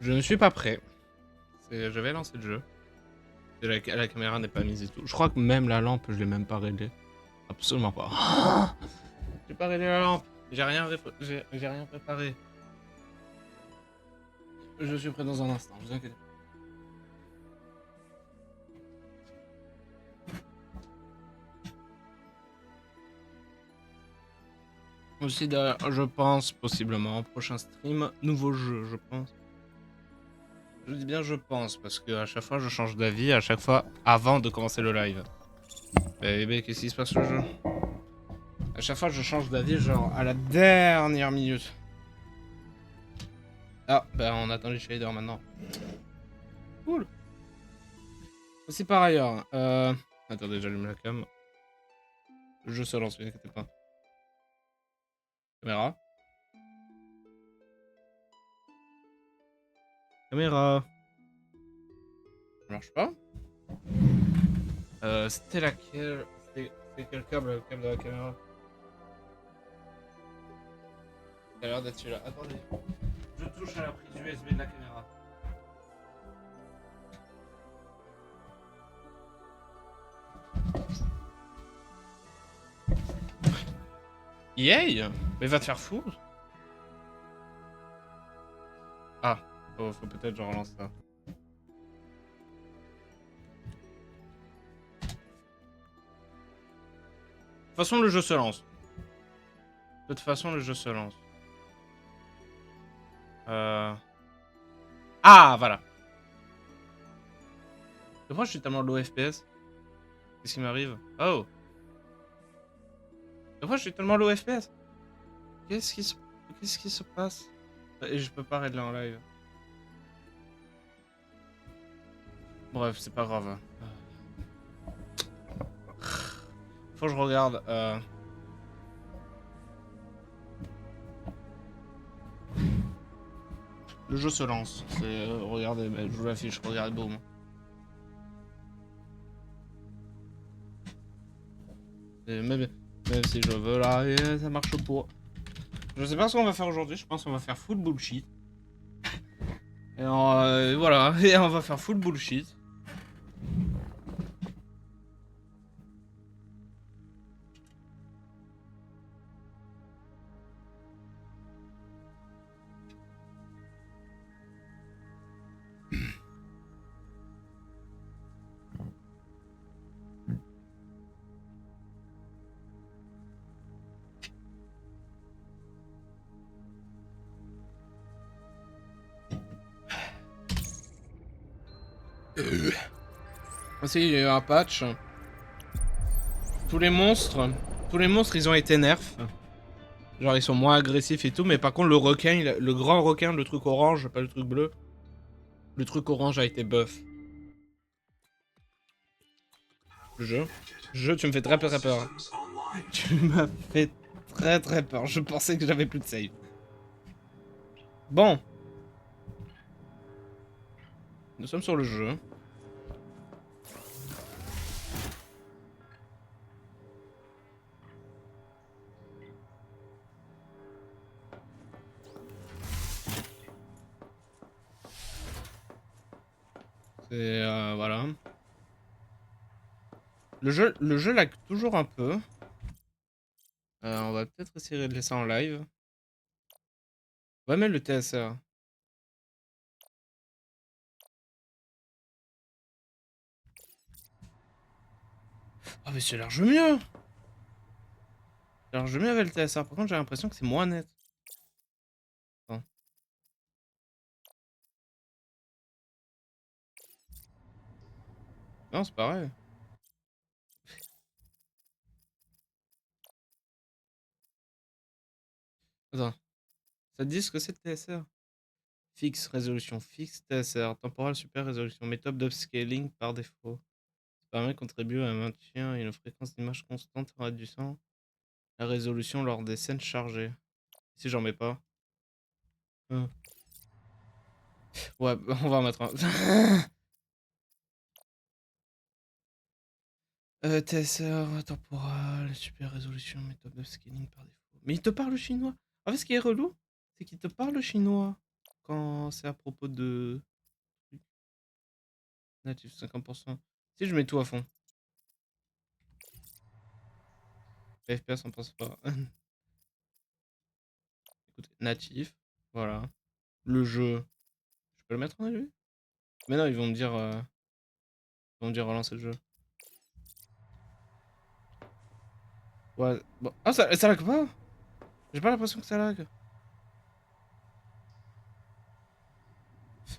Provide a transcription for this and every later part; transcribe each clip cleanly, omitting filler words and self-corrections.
Je ne suis pas prêt. Je vais lancer le jeu. La caméra n'est pas mise et tout. Je crois que même la lampe, je l'ai même pas réglée. Absolument pas. J'ai pas réglé la lampe. J'ai rien préparé. Je suis prêt dans un instant, vous inquiétez pas. Aussi, je pense, possiblement, prochain stream, nouveau jeu, je pense. Je dis bien je pense, parce que à chaque fois je change d'avis, à chaque fois avant de commencer le live. Mais qu'est-ce qui se passe sur le jeu? À chaque fois je change d'avis, genre à la dernière minute. Ah, bah on attend les shaders maintenant. Cool. Aussi par ailleurs, attendez, j'allume la cam. Le jeu se lance, ne vous inquiétez pas. Caméra. Caméra. Ça marche pas? C'était laquelle? C'était quel câble, le câble de la caméra? Ça a l'air d'être celui-là. Attendez. Je touche à la prise USB de la caméra. Yay! Mais va te faire foutre! Ah, faut peut-être je relance ça. De toute façon, le jeu se lance. De toute façon, le jeu se lance. Ah, voilà. Pourquoi je suis tellement low FPS? Qu'est-ce qui m'arrive? Oh! Pourquoi je suis tellement low FPS? Qu'est-ce qui se passe? Et je peux pas régler en live. Bref, c'est pas grave. Faut que je regarde. Le jeu se lance. Regardez, je vous l'affiche, regardez, boum. Même si je veux là, ça marche pas. Je sais pas ce qu'on va faire aujourd'hui, je pense qu'on va faire full bullshit. Et voilà, et on va faire full bullshit. Aussi, il y a eu un patch. Tous les monstres, ils ont été nerfs. Genre, ils sont moins agressifs et tout, mais par contre, le requin, le grand requin, le truc orange, pas le truc bleu. Le truc orange a été buff. Le jeu, tu me fais très peur. Tu m'as fait très peur. Je pensais que j'avais plus de save. Bon. Nous sommes sur le jeu. C'est voilà. Le jeu lag toujours un peu. On va peut-être essayer de laisser ça en live. On va mettre le TSR. Ah mais c'est large mieux. C'est large mieux avec le TSR. Par contre j'ai l'impression que c'est moins net. Attends. Non c'est pareil. Attends. Ça te dit ce que c'est le TSR? Fixe, résolution fixe, TSR, temporale super résolution, méthode d'upscaling par défaut. Ça permet de contribuer à un maintien et une fréquence d'image constante en réduisant la résolution lors des scènes chargées. Si j'en mets pas. Ouais, on va en mettre un. TSR, temporale, super résolution, méthode d'upscaling par défaut. Mais il te parle chinois. En fait, ce qui est relou, c'est qu'il te parle chinois. quand c'est à propos de... Natif 50%. Si je mets tout à fond. FPS on pense pas. Écoutez, natif. Voilà. Le jeu. Je peux le mettre en élevé? Mais non, ils vont me dire... ils vont me dire relancer le jeu. Ouais. Bon. Ah, ça lag pas? J'ai pas l'impression que ça lag.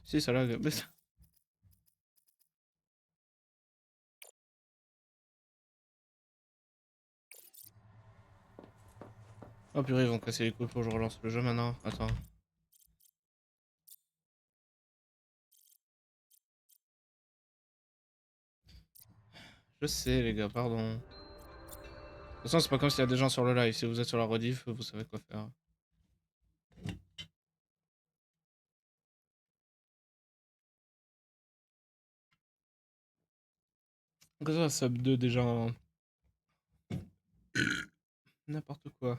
Si, ça lag. Mais ça... Oh purée, ils vont casser les couilles pour que je relance le jeu maintenant. Attends. Je sais, les gars, pardon. De toute façon, c'est pas comme s'il y a des gens sur le live. Si vous êtes sur la rediff, vous savez quoi faire. Donc ça, sub 2 déjà. N'importe quoi.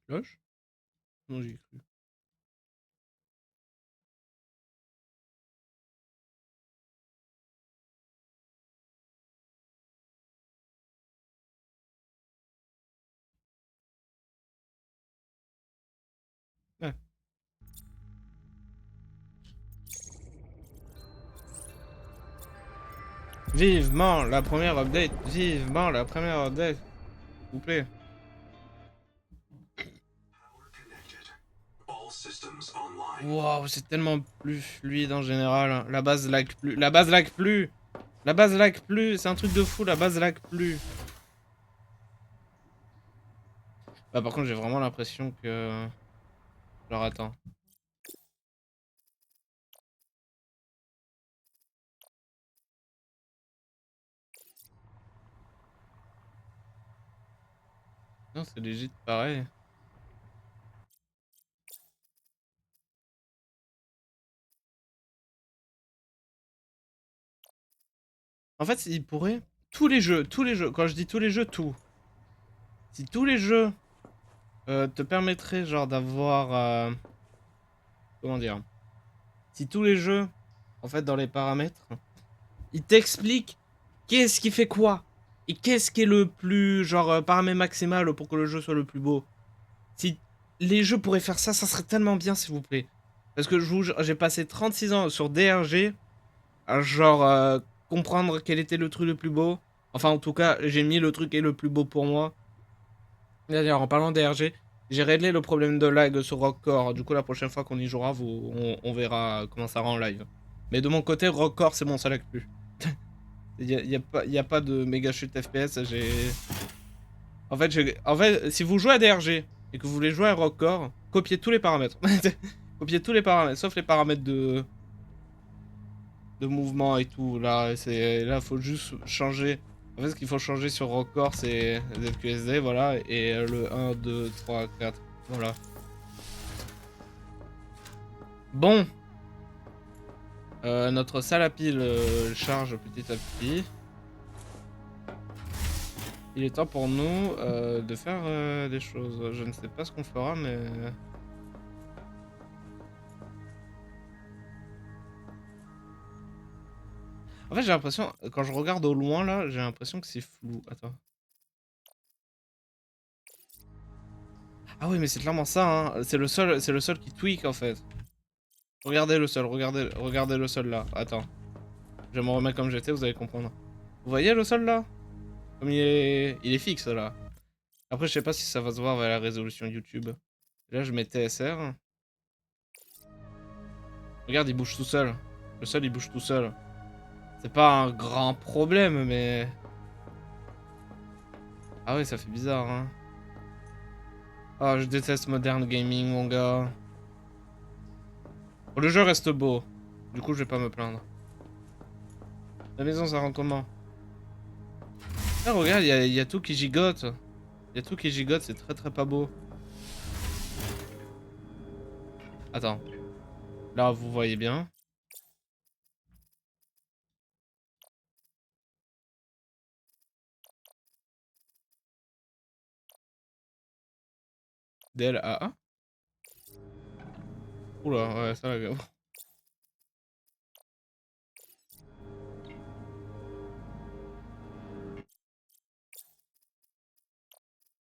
Cloche? Non, j'y ai cru. Ouais. Vivement la première update. Vivement la première update. S'il vous plaît. Wow, c'est tellement plus fluide en général. La base lag plus. La base lag plus. La base lag plus. C'est un truc de fou, la base lag plus. Bah, par contre, j'ai vraiment l'impression que... Genre, attends. Non, c'est legit pareil. En fait, il pourrait... tous les jeux, quand je dis tous les jeux, tout. Si tous les jeux te permettraient, genre, d'avoir... comment dire? Si tous les jeux, en fait, dans les paramètres, ils t'expliquent qu'est-ce qui fait quoi. Et qu'est-ce qui est le plus, genre, paramètre maximal pour que le jeu soit le plus beau. Si les jeux pourraient faire ça, ça serait tellement bien, s'il vous plaît. Parce que j'ai passé 36 ans sur DRG à, genre, comprendre quel était le truc le plus beau. Enfin, en tout cas, j'ai mis le truc qui est le plus beau pour moi. D'ailleurs, en parlant d'RG, j'ai réglé le problème de lag sur Rockcore. Du coup, la prochaine fois qu'on y jouera, on verra comment ça rend en live. Mais de mon côté, Rockcore, c'est bon, ça lag plus. Y a pas de méga chute FPS. En fait, si vous jouez à DRG et que vous voulez jouer à Rockcore, copiez tous les paramètres. Copiez tous les paramètres, sauf les paramètres de mouvement et tout. Là, faut juste changer. En fait, ce qu'il faut changer sur Rockcore, c'est ZQSD, voilà, et le 1, 2, 3, 4. Voilà. Bon. Notre salle à pile charge petit à petit. Il est temps pour nous de faire des choses. Je ne sais pas ce qu'on fera, mais... En fait, j'ai l'impression, quand je regarde au loin, là, j'ai l'impression que c'est flou. Attends. Ah oui, mais c'est clairement ça, hein. C'est le sol qui tweak, en fait. Regardez le sol, regardez le sol, là. Attends. Je vais me remettre comme j'étais, vous allez comprendre. Vous voyez le sol, là? Comme il est fixe, là. Après, je sais pas si ça va se voir avec la résolution YouTube. Là, je mets TSR. Regarde, il bouge tout seul. Le sol, il bouge tout seul. C'est pas un grand problème, mais... Ah ouais, ça fait bizarre, hein. Ah, je déteste Modern Gaming, mon gars. Bon, le jeu reste beau. Du coup, je vais pas me plaindre. La maison, ça rend comment? Ah, regarde, y a tout qui gigote. Y a tout qui gigote, c'est très très pas beau. Attends. Là, vous voyez bien. DLAA. Oula, ouais, ça la gamme.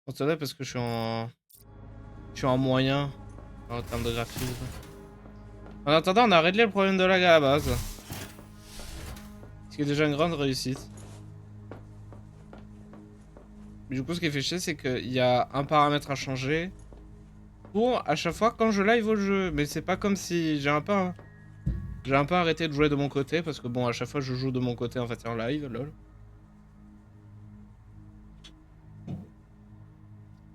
Attendez, parce que je suis en moyen en termes de graphisme. En attendant, on a réglé le problème de lag à la base. Ce qui est déjà une grande réussite. Du coup, ce qui fait chier, c'est qu'il y a un paramètre à changer pour à chaque fois quand je live au jeu. Mais c'est pas comme si j'ai un peu arrêté de jouer de mon côté parce que bon, à chaque fois je joue de mon côté en fait en live, lol.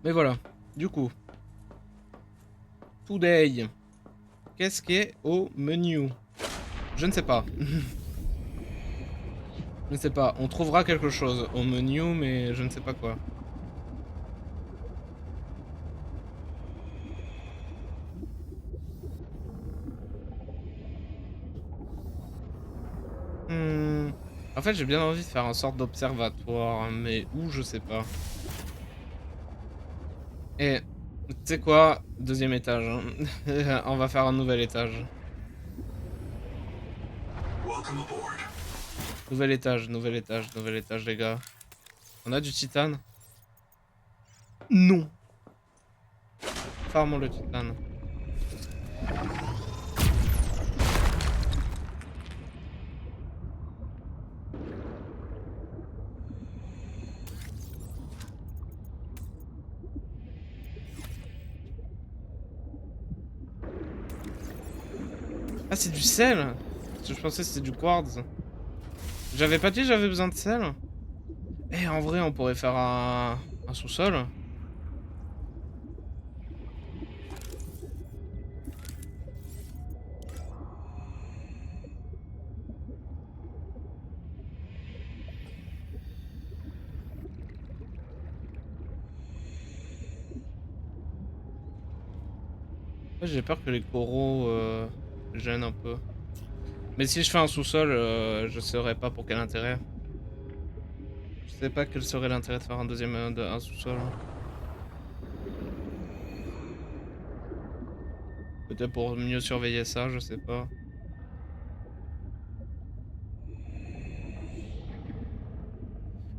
Mais voilà, du coup, today, qu'est-ce qui est au menu? Je ne sais pas. Je ne sais pas, on trouvera quelque chose au menu, mais je ne sais pas quoi. En fait, j'ai bien envie de faire une sorte d'observatoire, mais où, je sais pas. Et, tu sais quoi? Deuxième étage. Hein. On va faire un nouvel étage. Nouvel étage, nouvel étage, nouvel étage, les gars. On a du titane? Non. Farmons le titane. Ah, c'est du sel? Parce que je pensais que c'était du quartz. J'avais pas dit que j'avais besoin de sel? Eh, en vrai, on pourrait faire un sous-sol. J'ai peur que les coraux gênent un peu. Mais si je fais un sous-sol, je saurais pas pour quel intérêt. Je sais pas quel serait l'intérêt de faire un deuxième un sous-sol. Peut-être pour mieux surveiller ça, je sais pas.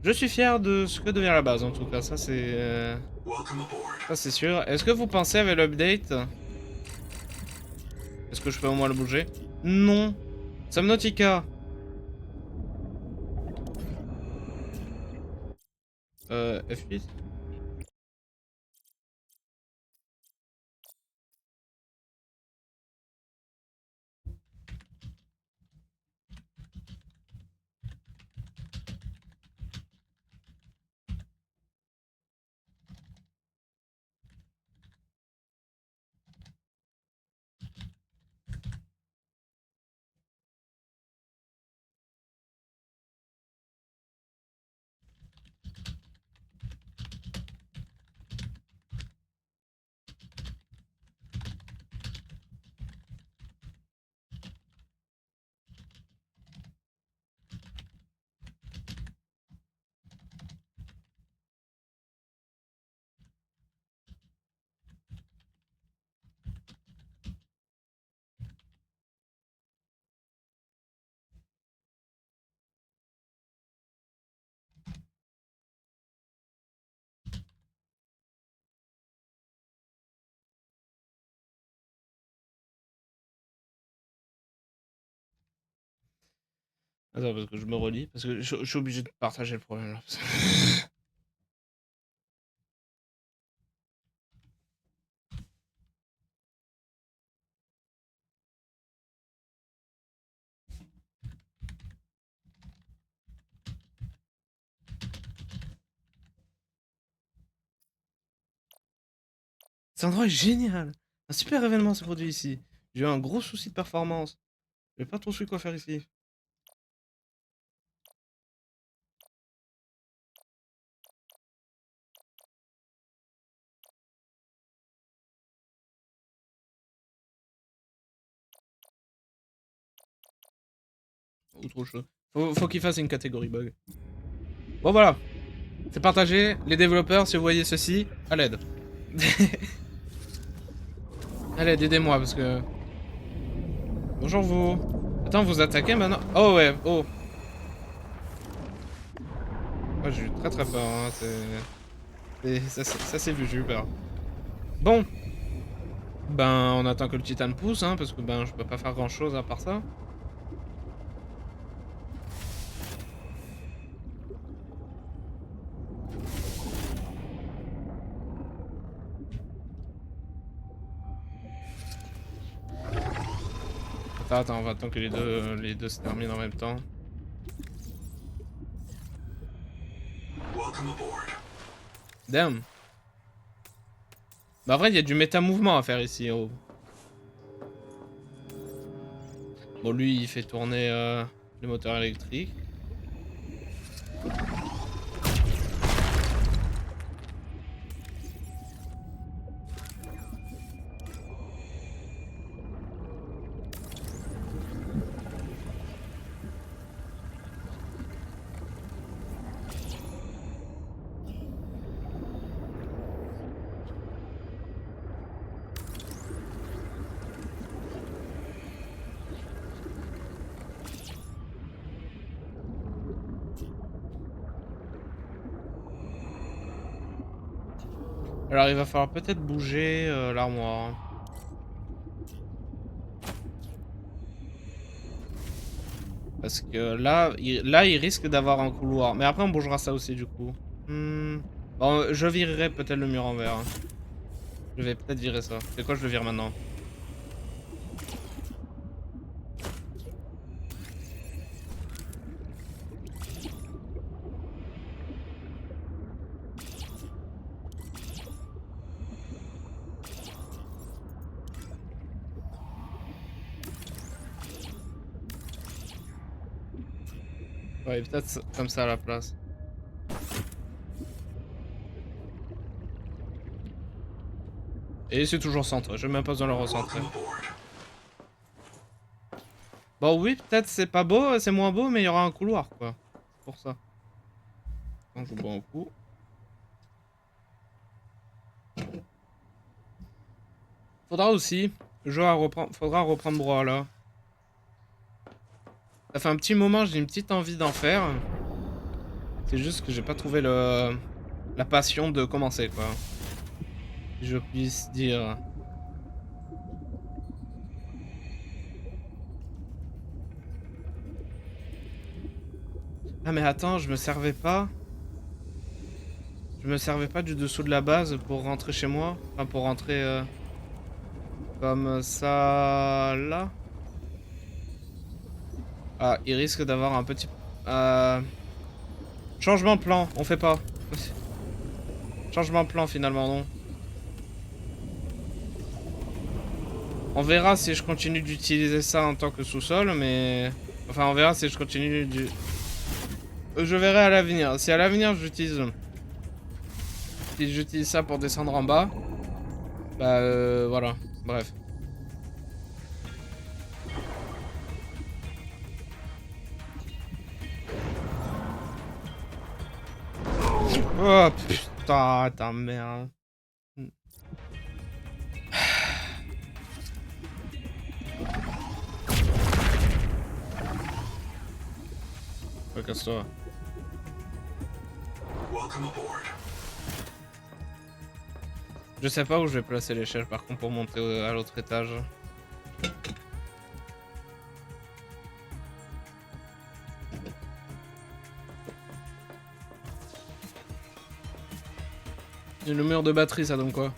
Je suis fier de ce que devient la base en tout cas, ça c'est sûr. Est-ce que vous pensez avec l'update? Est-ce que je peux au moins le bouger? Non. Subnautica. F8. Attends, parce que je me relis, parce que je suis obligé de partager le problème là. Cet endroit est génial. Un super événement s'est produit ici. J'ai eu un gros souci de performance. J'ai pas trop su quoi faire ici. Ou trop chaud. Faut qu'il fasse une catégorie bug. Bon voilà. C'est partagé. Les développeurs, si vous voyez ceci, à l'aide. Allez, aidez-moi parce que... Bonjour vous. Attends, vous attaquez maintenant? Oh ouais, oh. Moi j'ai eu très très peur, hein. Ça s'est vu, j'ai eu peur. Bon. Ben, on attend que le titane pousse, hein, parce que ben, je peux pas faire grand chose à part ça. Attends, on va attendre que les deux se terminent en même temps. Damn. Bah, en vrai, il y a du méta-mouvement à faire ici, oh. Bon, lui, il fait tourner les moteurs électriques. Alors, il va falloir peut-être bouger l'armoire, hein. Parce que là, il risque d'avoir un couloir. Mais après, on bougera ça aussi, du coup. Bon, je virerai peut-être le mur en verre, hein. Je vais peut-être virer ça. C'est quoi, je le vire maintenant? Ouais, peut-être comme ça à la place. Et c'est toujours centré, j'ai même pas besoin de le recentrer. Bon oui, peut-être c'est pas beau, c'est moins beau, mais il y aura un couloir, quoi. C'est pour ça. Quand je bois un coup. Faudra aussi, faudra reprendre droit là. Ça fait un petit moment, j'ai une petite envie d'en faire. C'est juste que j'ai pas trouvé la passion de commencer, quoi. Si je puisse dire. Ah mais attends, je me servais pas. Je me servais pas du dessous de la base pour rentrer chez moi. Enfin, pour rentrer comme ça là. Ah, il risque d'avoir un petit... Changement de plan, on fait pas. Changement de plan finalement, non. On verra si je continue d'utiliser ça en tant que sous-sol, mais... Enfin, on verra si je continue du... Je verrai à l'avenir. Si à l'avenir j'utilise... Si j'utilise ça pour descendre en bas... Bah voilà, bref. Oh putain, ta merde. Ouais, casse-toi. Je sais pas où je vais placer l'échelle par contre pour monter à l'autre étage. Et le mur de batterie, ça donne quoi?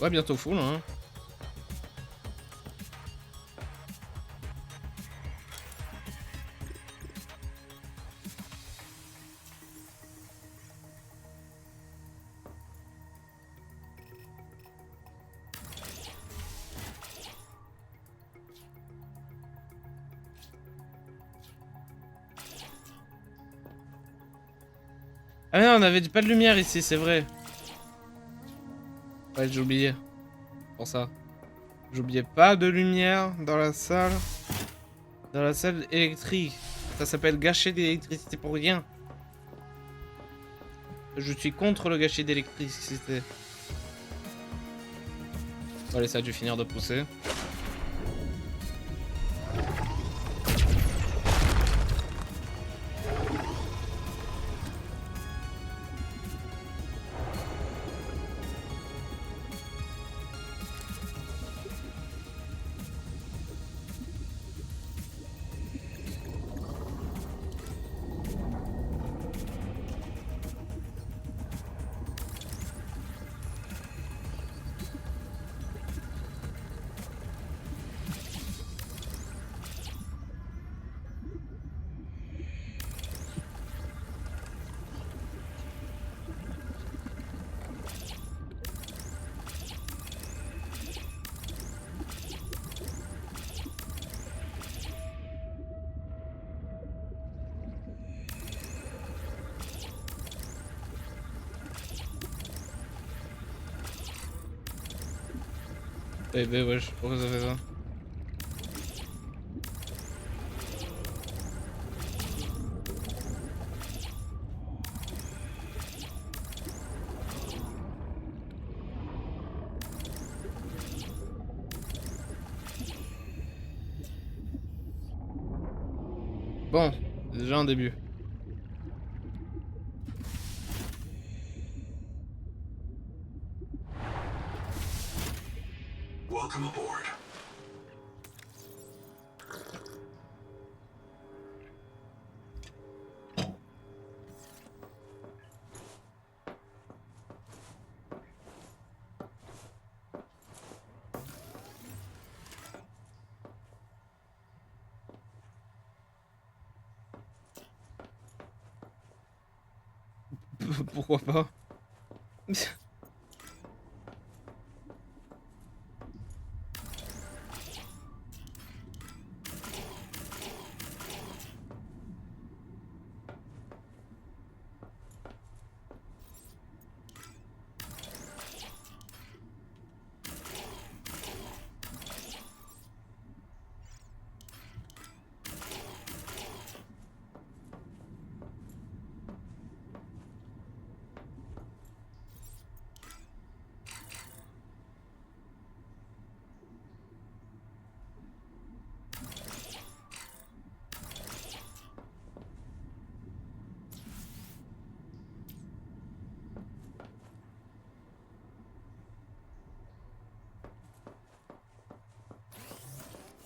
Ouais, bientôt full, hein. Ah non, on avait pas de lumière ici, c'est vrai. Ouais, j'ai oublié. Pour ça. J'oubliais pas de lumière dans la salle. Dans la salle électrique. Ça s'appelle gâcher d'électricité pour rien. Je suis contre le gâchis d'électricité. Allez, ça a dû finir de pousser. Bébé, wesh, pourquoi ça fait ça? Bon, c'est déjà un début. Welcome aboard. Pourquoi pas?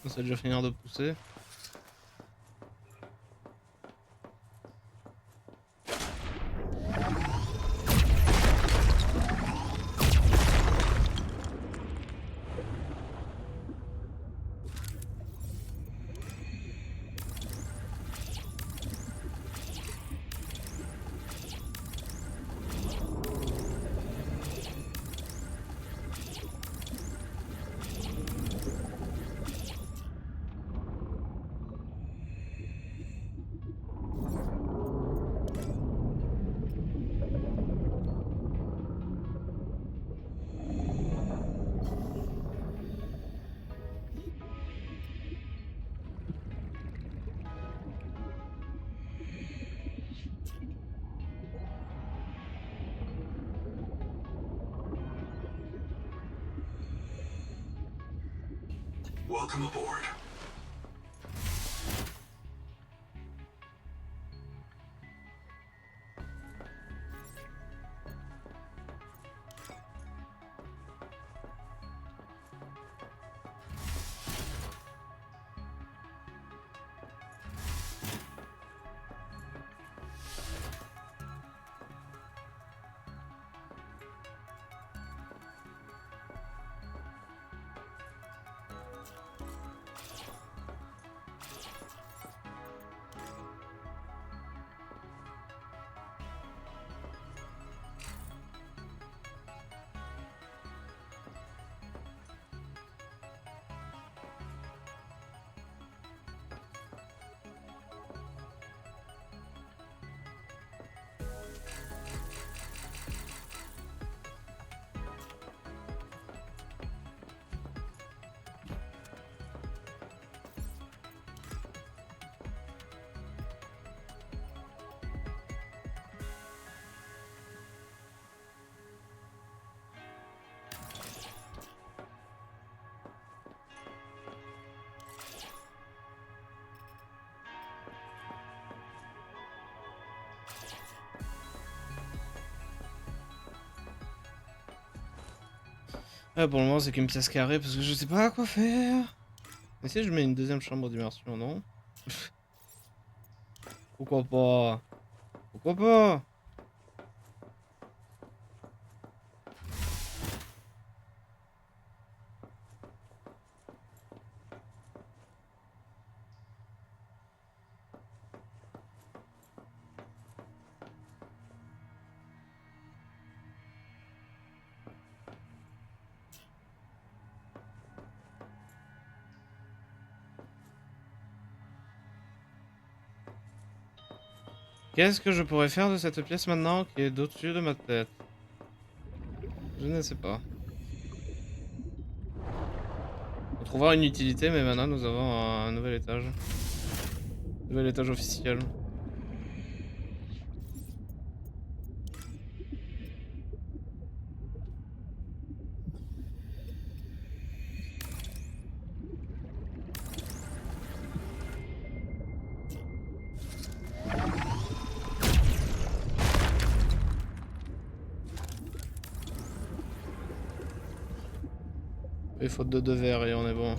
Ça a déjà finir de pousser. Welcome aboard. Pour le moment, c'est qu'une pièce carrée parce que je sais pas quoi faire. Mais si je mets une deuxième chambre d'immersion, non? Pourquoi pas? Pourquoi pas? Qu'est-ce que je pourrais faire de cette pièce maintenant qui est au-dessus de ma tête? Je ne sais pas. On trouvera une utilité, mais maintenant nous avons un nouvel étage. Nouvel étage officiel. Et faute de 2 verres et on est bon.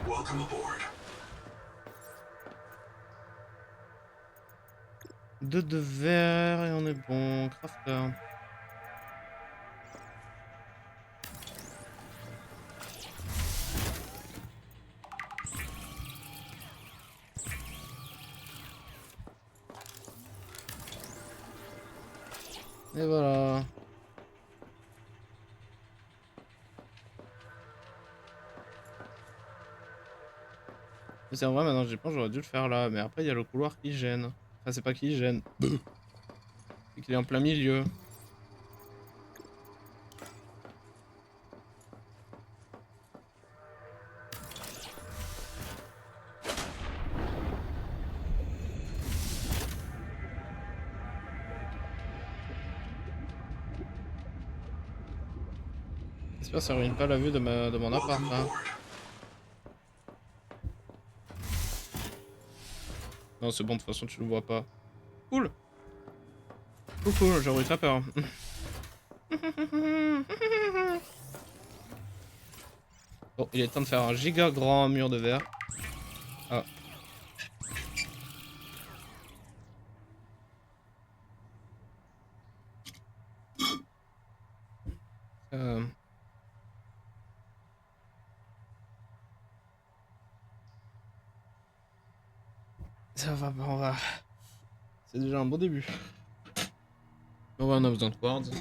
Welcome aboard. 2 verres et on est bon. Crafter. Et voilà. Mais c'est en vrai, maintenant j'y pense, j'aurais dû le faire là. Mais après, il y a le couloir qui gêne. Enfin, c'est pas qui gêne. C'est qu'il est en plein milieu. J'espère que ça ruine pas la vue de mon appart. Welcome Hein. aboard. Non, c'est bon, de toute façon, tu le vois pas. Cool. Cool, j'aurais eu très peur. Bon, il est temps de faire un giga grand mur de verre. Ah. Euh... Ça va, on va. C'est déjà un bon début. Ouais, on a besoin de quartz.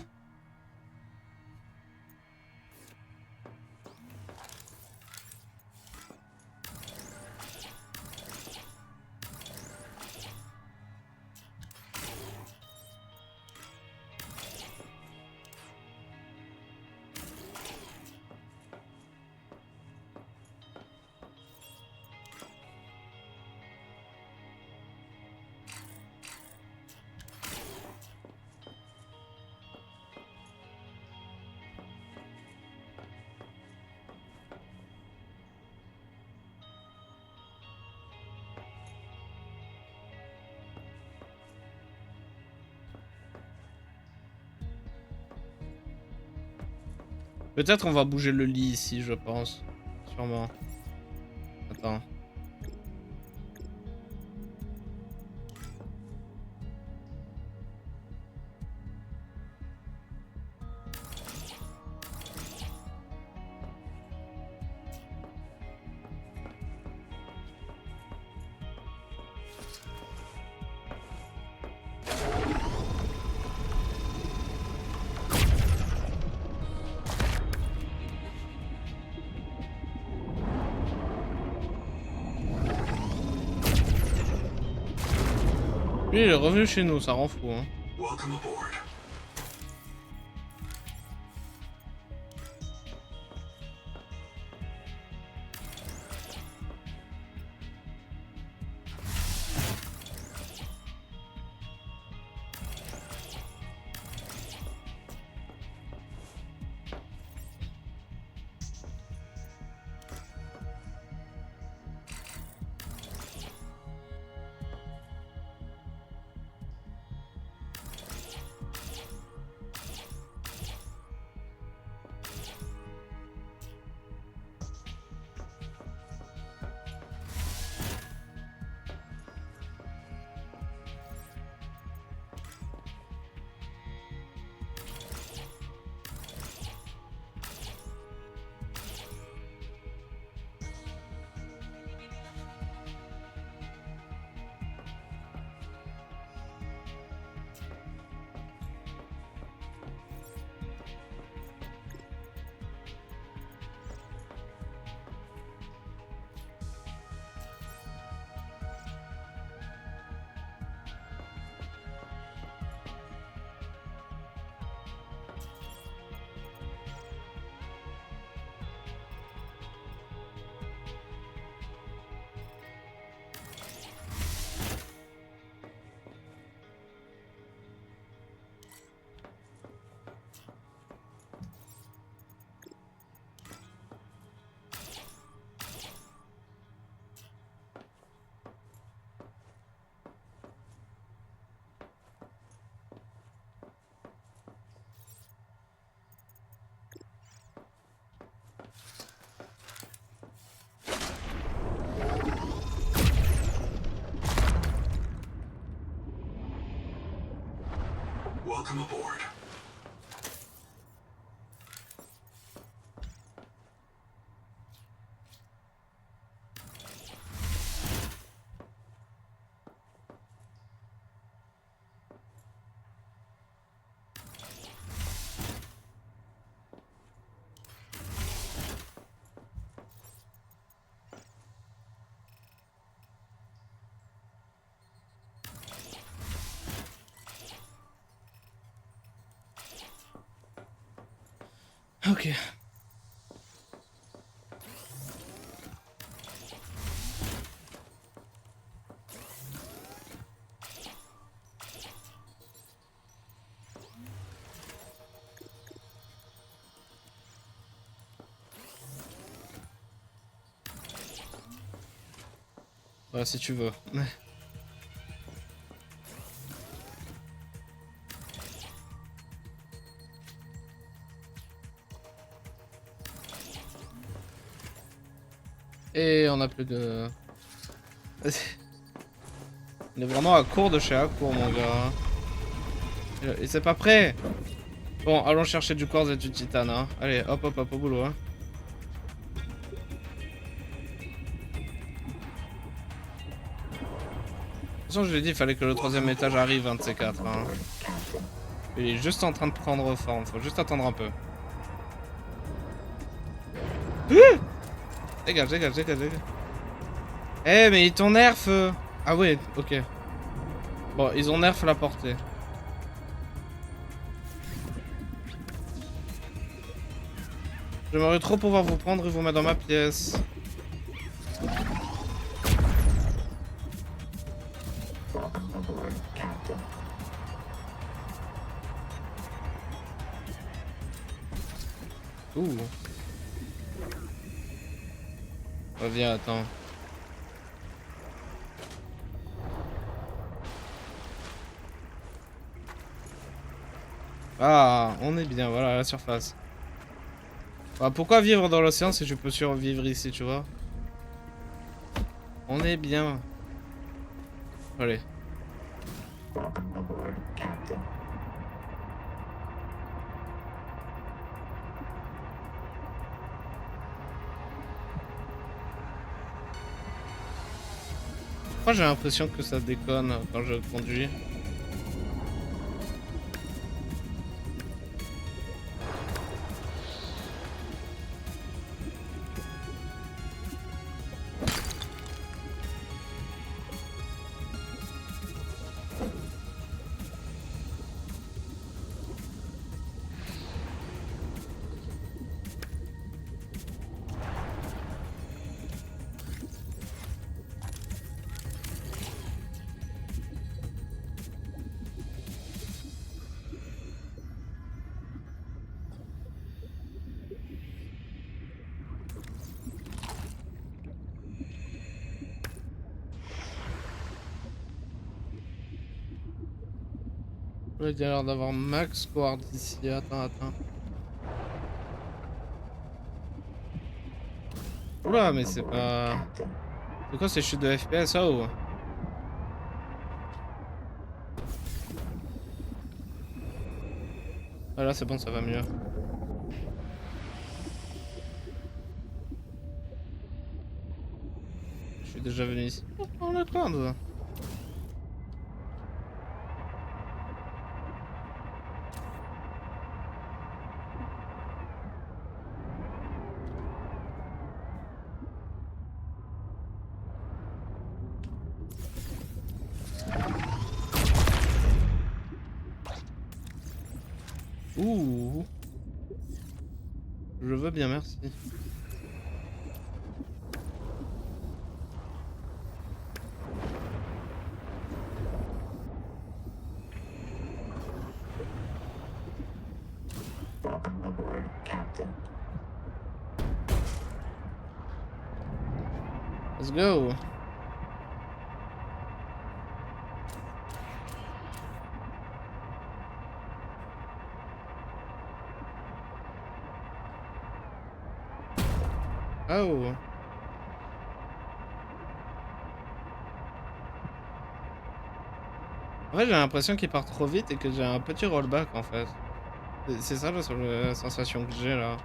Peut-être on va bouger le lit ici, je pense. Sûrement. Attends. Lui, il est revenu chez nous, ça rend fou, hein. Welcome aboard. Welcome aboard. Ok. Ouais, si tu veux. Et on a plus de... On est vraiment à court de chez à court, mon gars. Et c'est pas prêt. Bon, allons chercher du quartz et du titane, hein. Allez, hop, hop, hop, au boulot, hein. De toute façon, je l'ai dit, il fallait que le 3ème étage arrive, un de ces quatre, hein. Il est juste en train de prendre forme, faut juste attendre un peu. Dégage, dégage, dégage, dégage. Eh, mais ils t'ont nerf. Ah ouais, ok. Bon, ils ont nerf la portée. J'aimerais trop pouvoir vous prendre et vous mettre dans ma pièce. Ouh. Oh, viens, attends. Ah, on est bien, voilà, à la surface. Bah, pourquoi vivre dans l'océan si je peux survivre ici, tu vois? On est bien. Allez. Pourquoi j'ai l'impression que ça déconne quand je conduis? Il a l'air d'avoir max guard ici. Attends, attends. Oula, mais c'est pas... C'est quoi ces chutes de FPS? Oh! Ah là, c'est bon, ça va mieux. Je suis déjà venu ici. Oh, le clan. Ouh. Je veux bien, merci. Let's go. Oh. En fait, j'ai l'impression qu'il part trop vite et que j'ai un petit rollback en fait. C'est ça la sensation que j'ai là.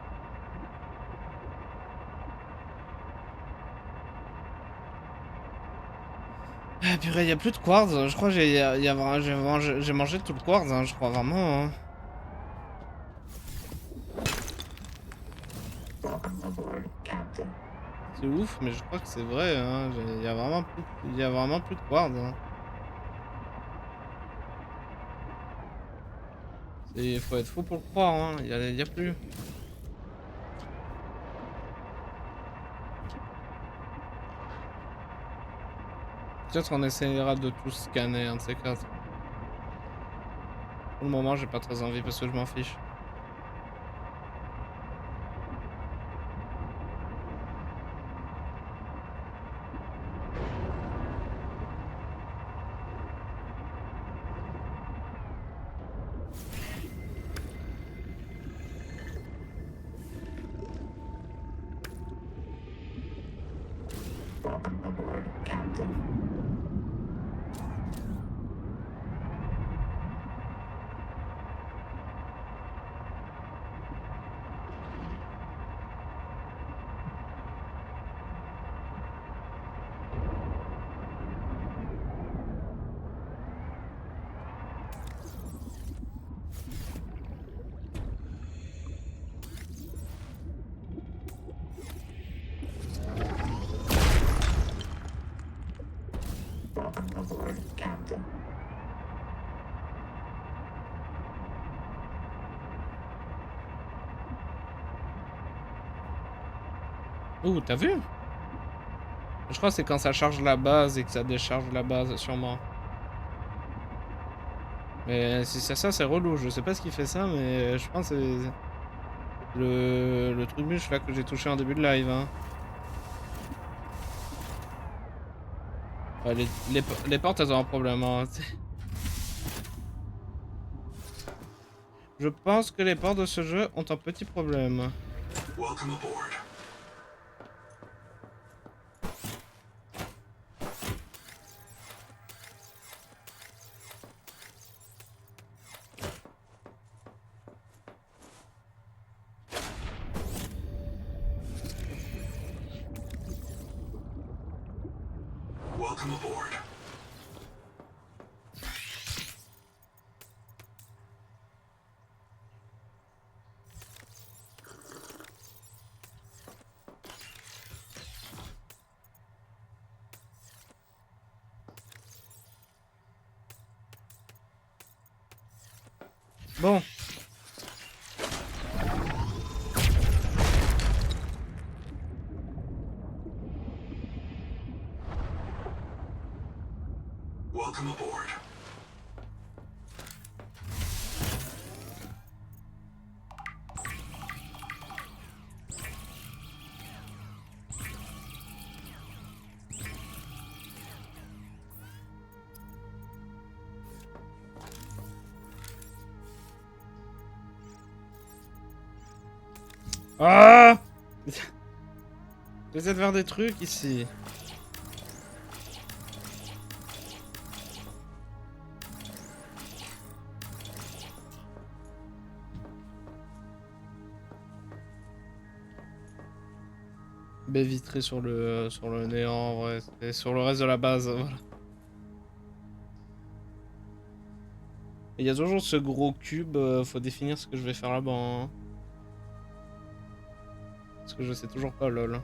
Ah purée, y a plus de quartz. Je crois que j'ai mangé tout le quartz, hein, je crois vraiment. Hein. C'est ouf, mais je crois que c'est vrai. Hein. Y a vraiment plus de quartz. Hein. Faut être fou pour le croire. Hein. Y a plus. Peut-être on essaiera de tout scanner, un de ces quatre. Pour le moment, j'ai pas très envie parce que je m'en fiche. Ouh, t'as vu? Je crois que c'est quand ça charge la base et que ça décharge la base, sûrement. Mais si c'est ça, c'est relou. Je sais pas ce qui fait ça, mais je pense que c'est le truc bûche là que j'ai touché en début de live. Hein. Ouais, les portes, elles ont un problème. Hein. Je pense que les portes de ce jeu ont un petit problème. Welcome aboard. Welcome aboard. Bon. Welcome aboard. Ah! J'essaie de faire des trucs ici. Baie vitrée sur le néant, ouais. Et sur le reste de la base, voilà. Il y a toujours ce gros cube, faut définir ce que je vais faire là-bas. Hein. Parce que je sais toujours pas, lol. Là.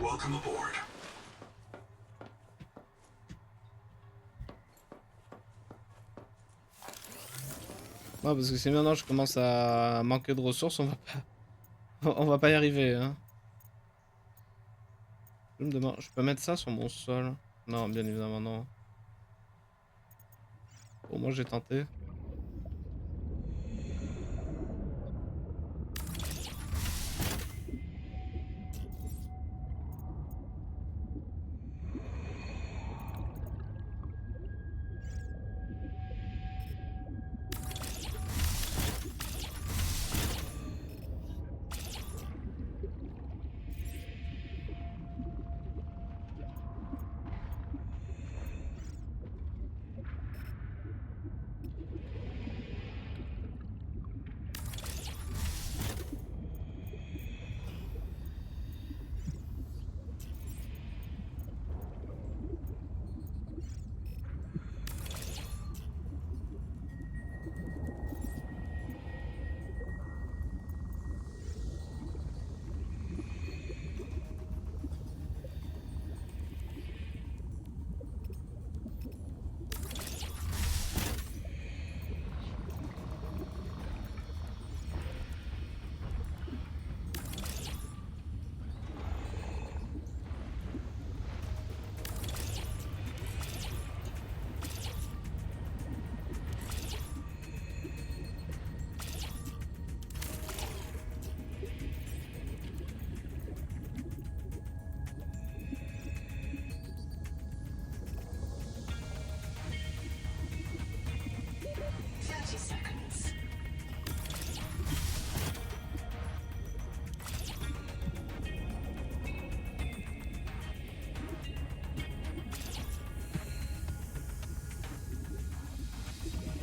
Welcome aboard. Ouais, parce que si maintenant je commence à manquer de ressources, on va pas y arriver. Hein. Je me demande, je peux mettre ça sur mon sol? Non, bien évidemment non. Au moins j'ai tenté.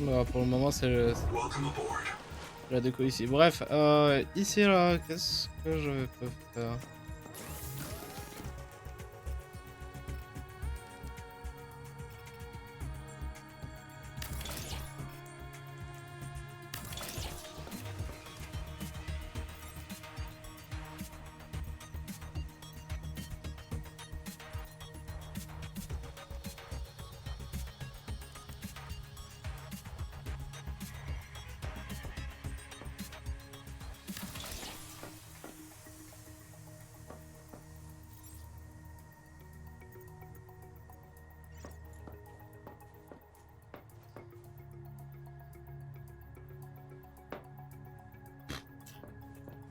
Bah, pour le moment c'est Welcome aboard. la déco ici. Bref, ici là, qu'est-ce que je peux faire?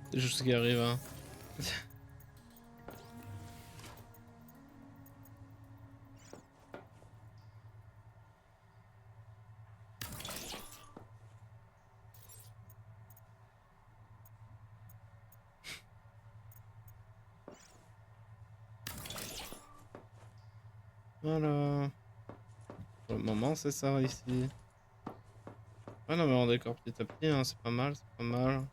C'est juste ce qui arrive, hein. Voilà. Pour le moment, c'est ça ici. Ouais, non, mais on décore petit à petit, hein. C'est pas mal, c'est pas mal.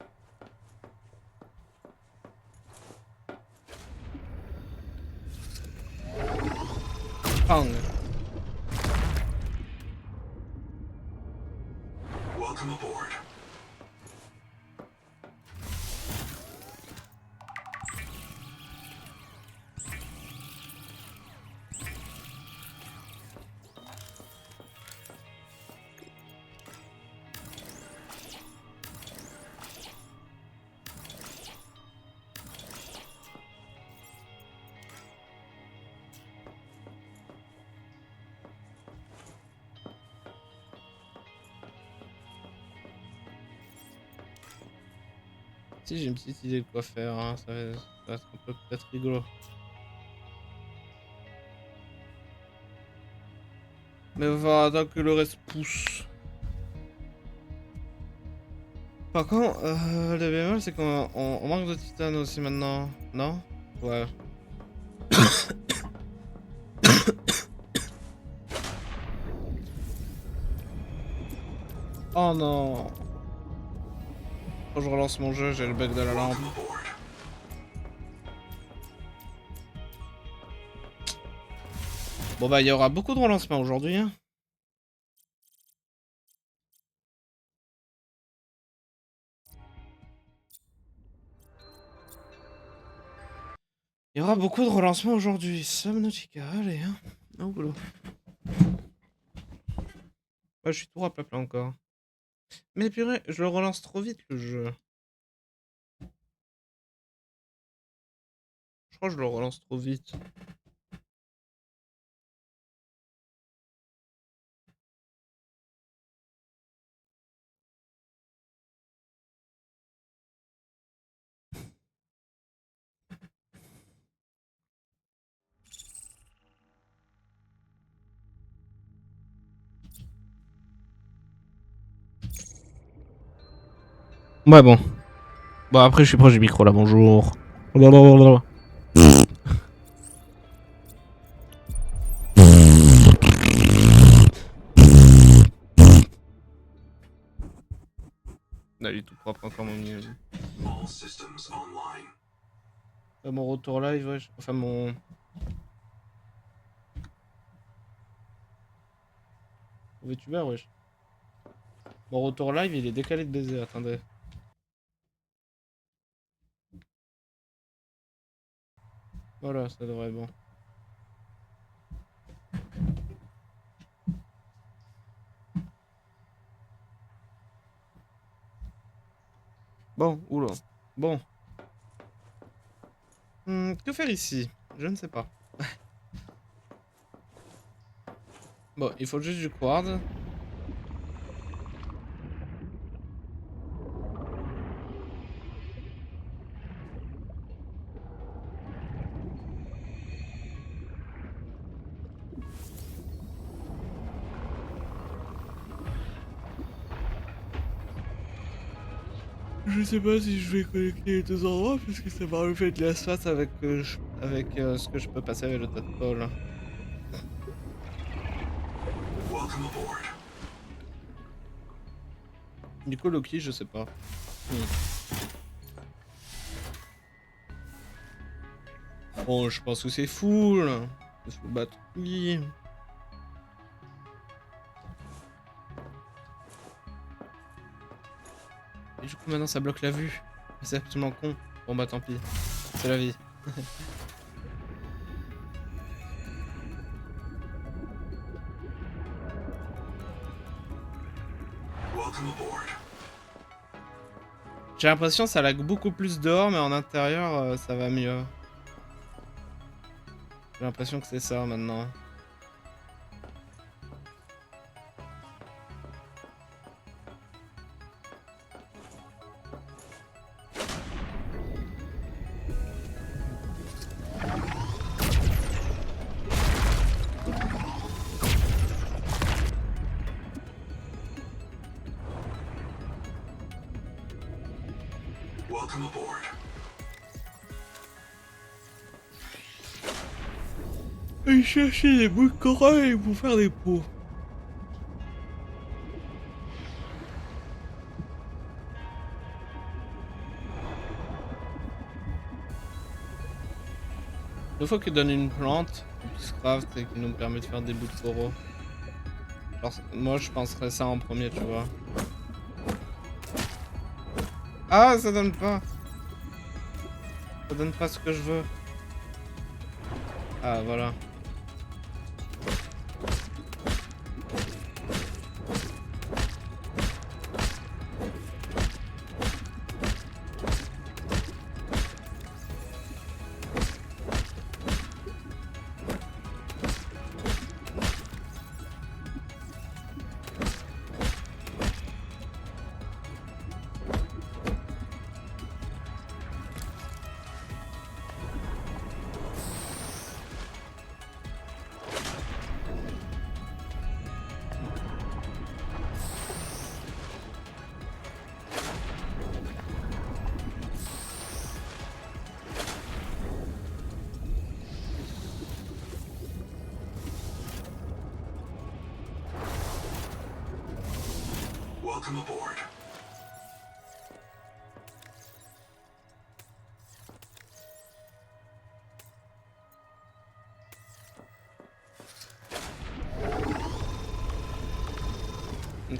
Pang! Welcome aboard. Si, j'ai une petite idée de quoi faire, hein. Ça va être un peu peut-être rigolo. Mais on va attendre que le reste pousse. Par contre, le bémol, c'est qu'on manque de titane aussi maintenant. Non? Ouais. Oh non! Quand je relance mon jeu, j'ai le bug de la lampe. Welcome aboard. Bon bah, il y aura beaucoup de relancements aujourd'hui, hein. Il y aura beaucoup de relancements aujourd'hui. Subnautica, allez, hein. Au boulot. Ouais, je suis tout à plat encore. Mais purée, je le relance trop vite le jeu. Je crois que je le relance trop vite. Ouais, bon. Bon, après, je suis proche du micro là, bonjour. Blablabla. Là, il est tout propre encore, mon milieu. All systems online. Mon retour live, ouais. Enfin, mon. VTuber, wesh. Mon retour live, il est décalé de baiser, attendez. Voilà, ça devrait être bon. Bon, oula. Bon. Que faire ici? Je ne sais pas. Bon, il faut juste du quad. Je sais pas si je vais connecter les deux endroits parce que ça va enlever de l'espace avec, ce que je peux passer avec le tas de pôle. Welcome aboard. Du coup, Loki, je sais pas. Bon, je pense que c'est full. C'est full batterie. Et du coup, maintenant, ça bloque la vue. C'est absolument con. Bon, bah tant pis. C'est la vie. Welcome aboard. J'ai l'impression que ça lag beaucoup plus dehors, mais en intérieur, ça va mieux. J'ai l'impression que c'est ça maintenant. Welcome aboard. Et chercher des bouts de corail pour faire des pots. Une fois qu'il donne une plante, qu'on puisse craft et qui nous permet de faire des bouts de coraux. Genre, moi je penserais ça en premier, tu vois. Ah, ça donne pas. Ça donne pas ce que je veux. Ah, voilà. Welcome aboard.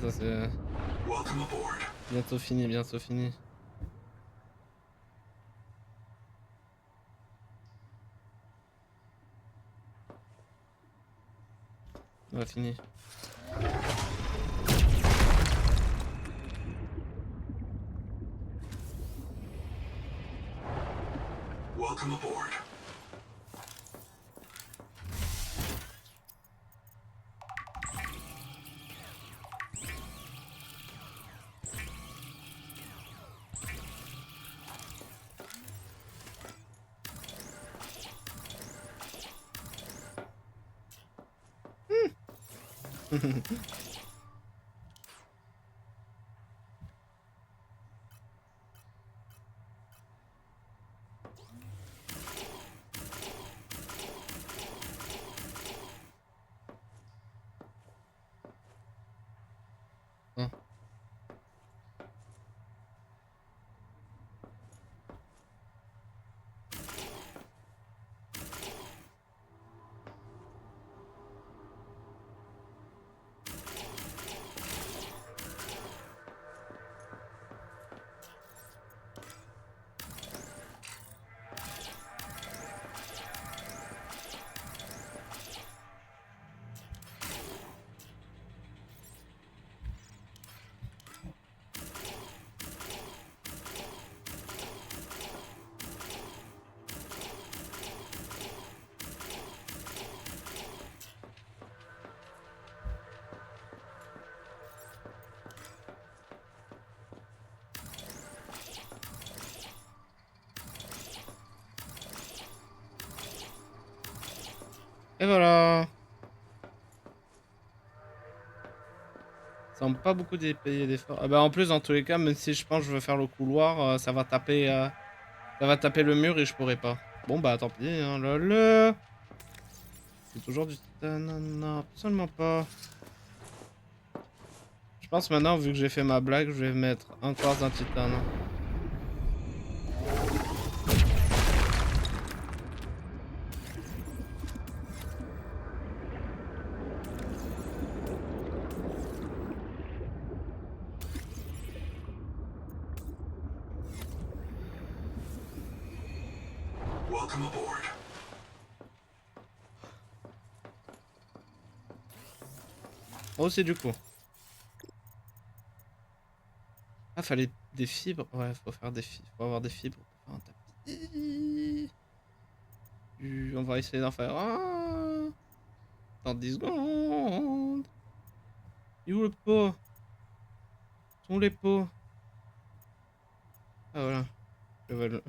Ça c'est Welcome aboard. bientôt fini, bientôt fini. On va finir. Welcome aboard. Et voilà. Ça semble pas beaucoup payer d'efforts. Ah bah en plus dans tous les cas, même si je pense que je veux faire le couloir, ça va taper le mur et je pourrais pas. Bon bah tant pis, hein, lol. C'est toujours du titane, non, non, absolument pas. Je pense maintenant, vu que j'ai fait ma blague, je vais mettre un quartz d'un titane. Welcome aboard. Oh, c'est du coup. Ah, fallait des fibres. Ouais, faut faire des fibres. Faut avoir des fibres pour faire un tapis. On va essayer d'en faire un. Dans 10 secondes. Et où le pot? Où sont les pots? Ah, voilà. Je vais le...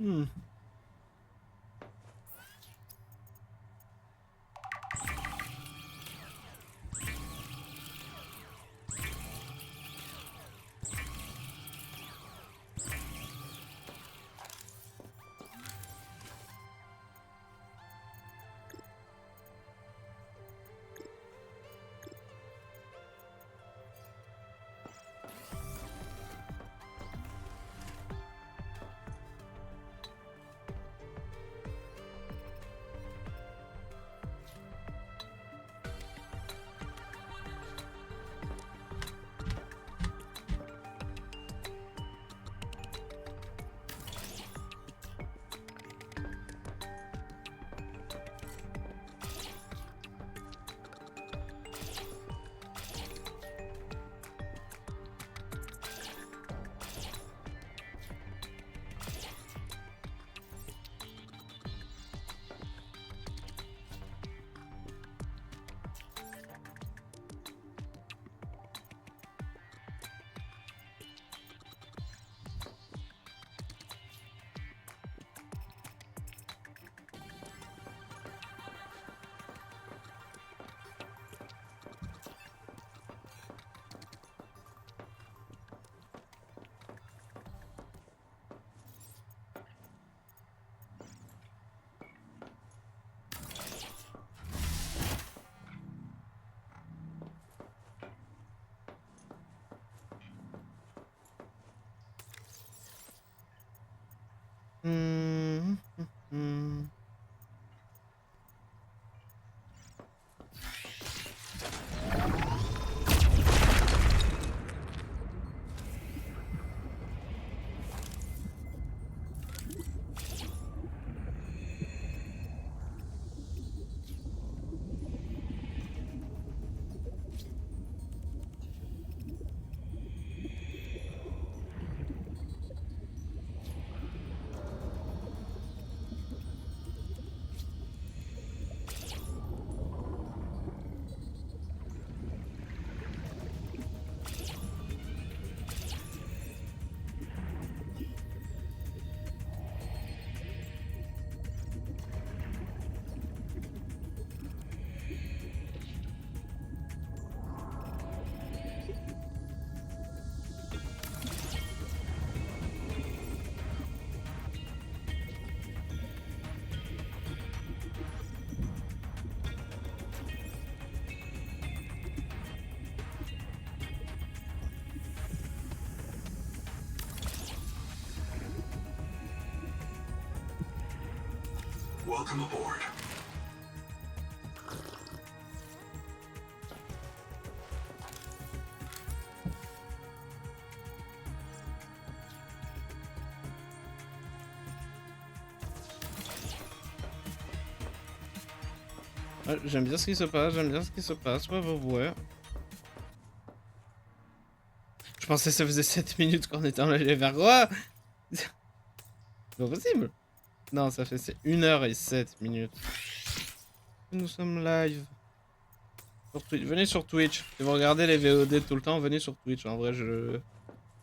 Hmm. Hmm. Hmm. Welcome aboard. Ouais, j'aime bien ce qui se passe, j'aime bien ce qui se passe, ouais. Je pensais que ça faisait 7 minutes qu'on était en live vers quoi? C'est pas possible. Non, ça fait c'est 1h07 minutes. Nous sommes live. Sur Twitch. Venez sur Twitch. Si vous regardez les VOD tout le temps, venez sur Twitch. En vrai,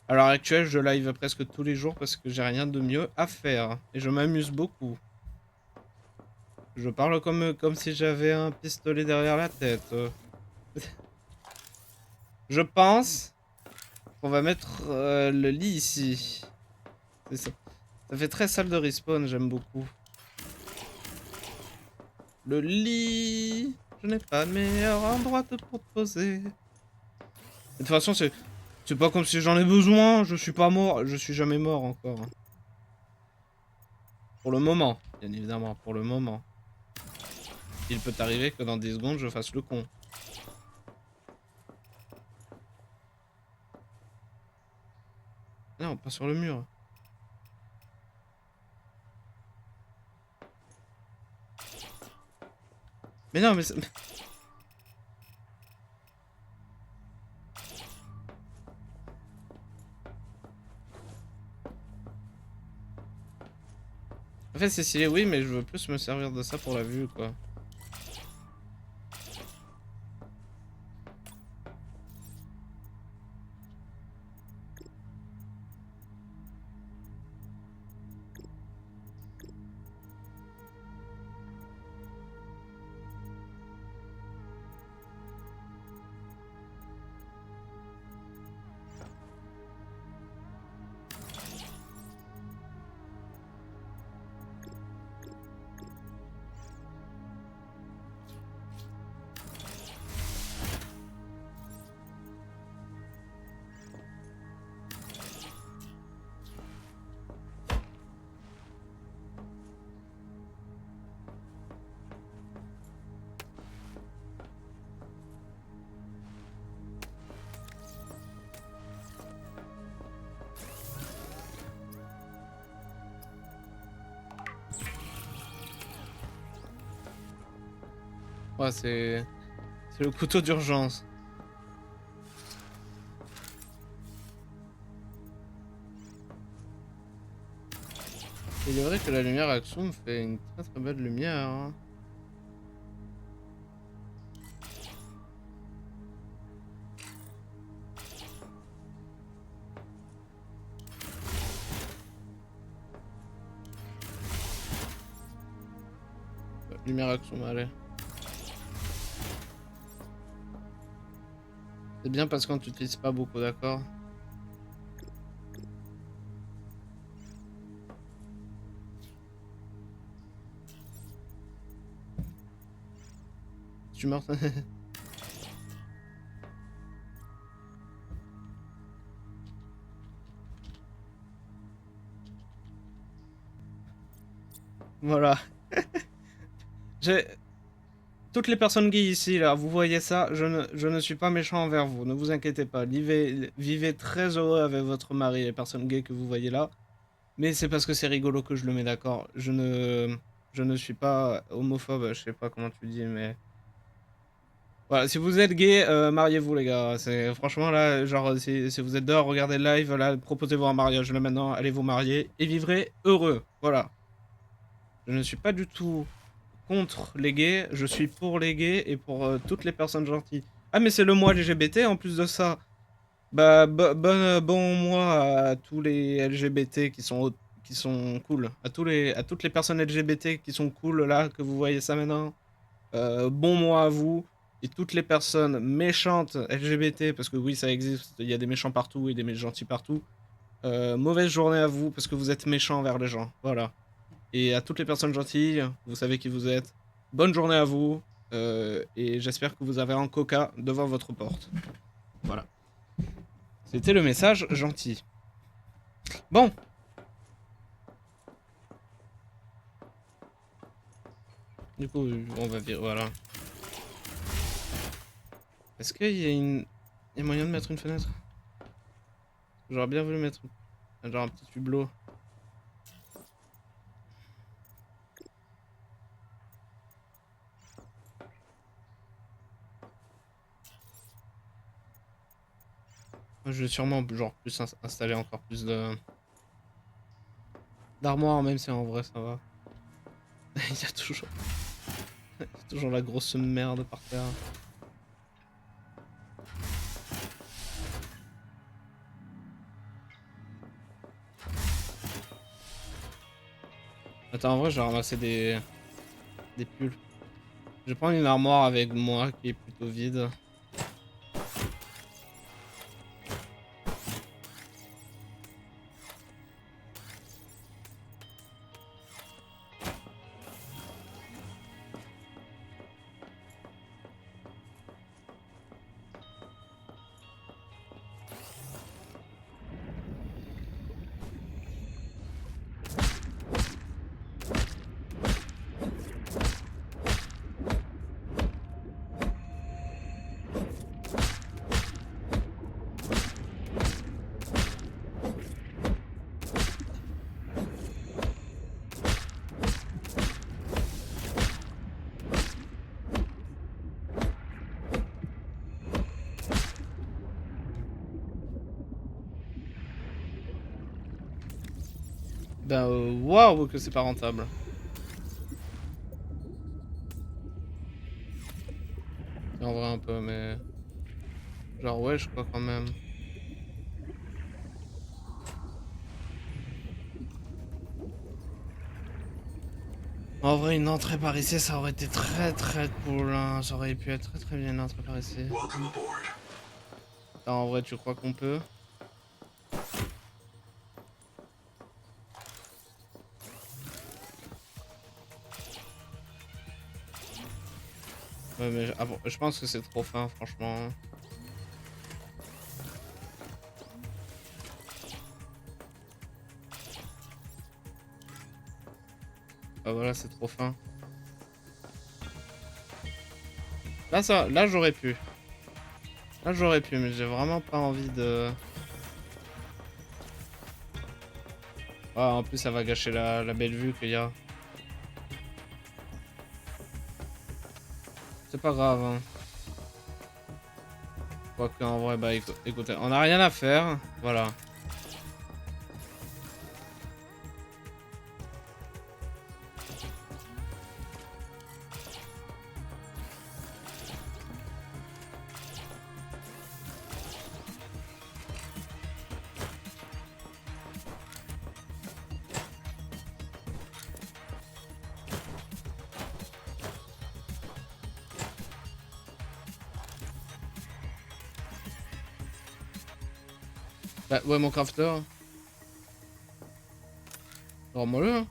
à l'heure actuelle, je live presque tous les jours parce que j'ai rien de mieux à faire. Et je m'amuse beaucoup. Je parle comme si j'avais un pistolet derrière la tête. Je pense qu'on va mettre le lit ici. C'est ça. Ça fait très salle de respawn, j'aime beaucoup. Le lit. Je n'ai pas de meilleur endroit pour te poser. De toute façon, c'est pas comme si j'en ai besoin. Je suis pas mort. Je suis jamais mort encore. Pour le moment, bien évidemment, pour le moment. Il peut arriver que dans 10 secondes, je fasse le con. Non, pas sur le mur. Mais non, mais... En fait, c'est stylé, oui, mais je veux plus me servir de ça pour la vue, quoi. Ouais, c'est le couteau d'urgence. Il est vrai que la lumière Axum fait une très très belle lumière. Hein. Lumière Axum, allez. C'est bien parce qu'on t'utilise pas beaucoup, d'accord? Tu meurs. Voilà. J'ai... Toutes les personnes gays ici, là, vous voyez ça, je ne suis pas méchant envers vous, ne vous inquiétez pas. Vivez très heureux avec votre mari, les personnes gays que vous voyez là. Mais c'est parce que c'est rigolo que je le mets d'accord. Je ne suis pas homophobe, je sais pas comment tu dis, mais... Voilà, si vous êtes gay, mariez-vous les gars. C'est franchement là, genre si vous êtes dehors, regardez le live, là, proposez-vous un mariage là maintenant, allez vous marier et vivrez heureux. Voilà. Je ne suis pas du tout contre les gays, je suis pour les gays et pour toutes les personnes gentilles. Ah mais c'est le mois LGBT en plus de ça. Bah bon mois à tous les LGBT qui sont cool. À toutes les personnes LGBT qui sont cool là que vous voyez ça maintenant. Bon mois à vous. Et toutes les personnes méchantes LGBT, parce que oui, ça existe, il y a des méchants partout et des gentils partout. Mauvaise journée à vous, parce que vous êtes méchants vers les gens. Voilà. Et à toutes les personnes gentilles, vous savez qui vous êtes. Bonne journée à vous. Et j'espère que vous avez un coca devant votre porte. Voilà. C'était le message gentil. Bon. Du coup, on va virer. Voilà. Est-ce qu'il y a une... Il y a moyen de mettre une fenêtre? J'aurais bien voulu mettre genre un petit hublot. Je vais sûrement genre plus installer encore plus de d'armoires, même si en vrai ça va. Il y a toujours, il y a toujours la grosse merde par terre. Attends, en vrai, je vais ramasser des pulls. Je vais prendre une armoire avec moi qui est plutôt vide. Ben waouh que c'est pas rentable. En vrai un peu, mais genre ouais, je crois quand même. En vrai, une entrée par ici, ça aurait été très cool. Hein. Ça aurait pu être très bien une entrée par ici. Welcome aboard. Attends, en vrai, tu crois qu'on peut? Ouais, mais je pense que c'est trop fin, franchement. Ah voilà, c'est trop fin. Là, là, j'aurais pu. Là, j'aurais pu, mais j'ai vraiment pas envie de... Ah, en plus, ça va gâcher la belle vue qu'il y a. C'est pas grave, hein. Quoique, en vrai, bah écoutez, on a rien à faire. Voilà. Bah, ouais, mon crafter. Rends-moi-le, hein.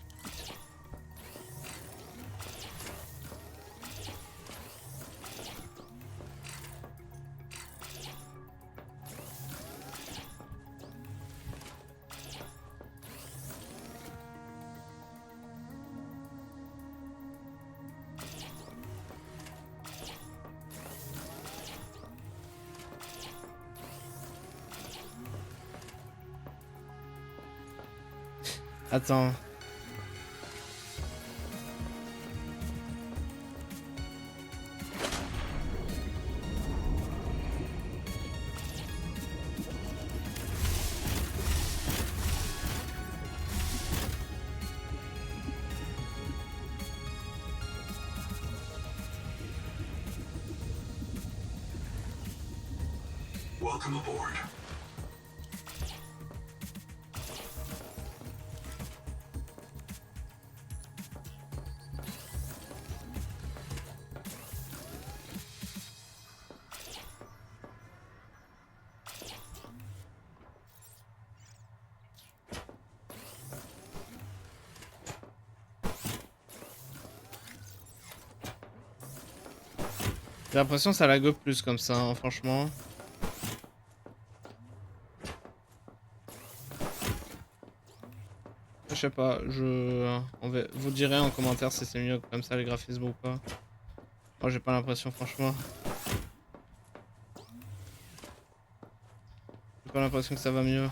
Attends. Welcome aboard. J'ai l'impression que ça lag plus comme ça, hein, franchement. Je sais pas, vous direz en commentaire si c'est mieux comme ça les graphismes ou pas. Moi j'ai pas l'impression franchement. J'ai pas l'impression que ça va mieux.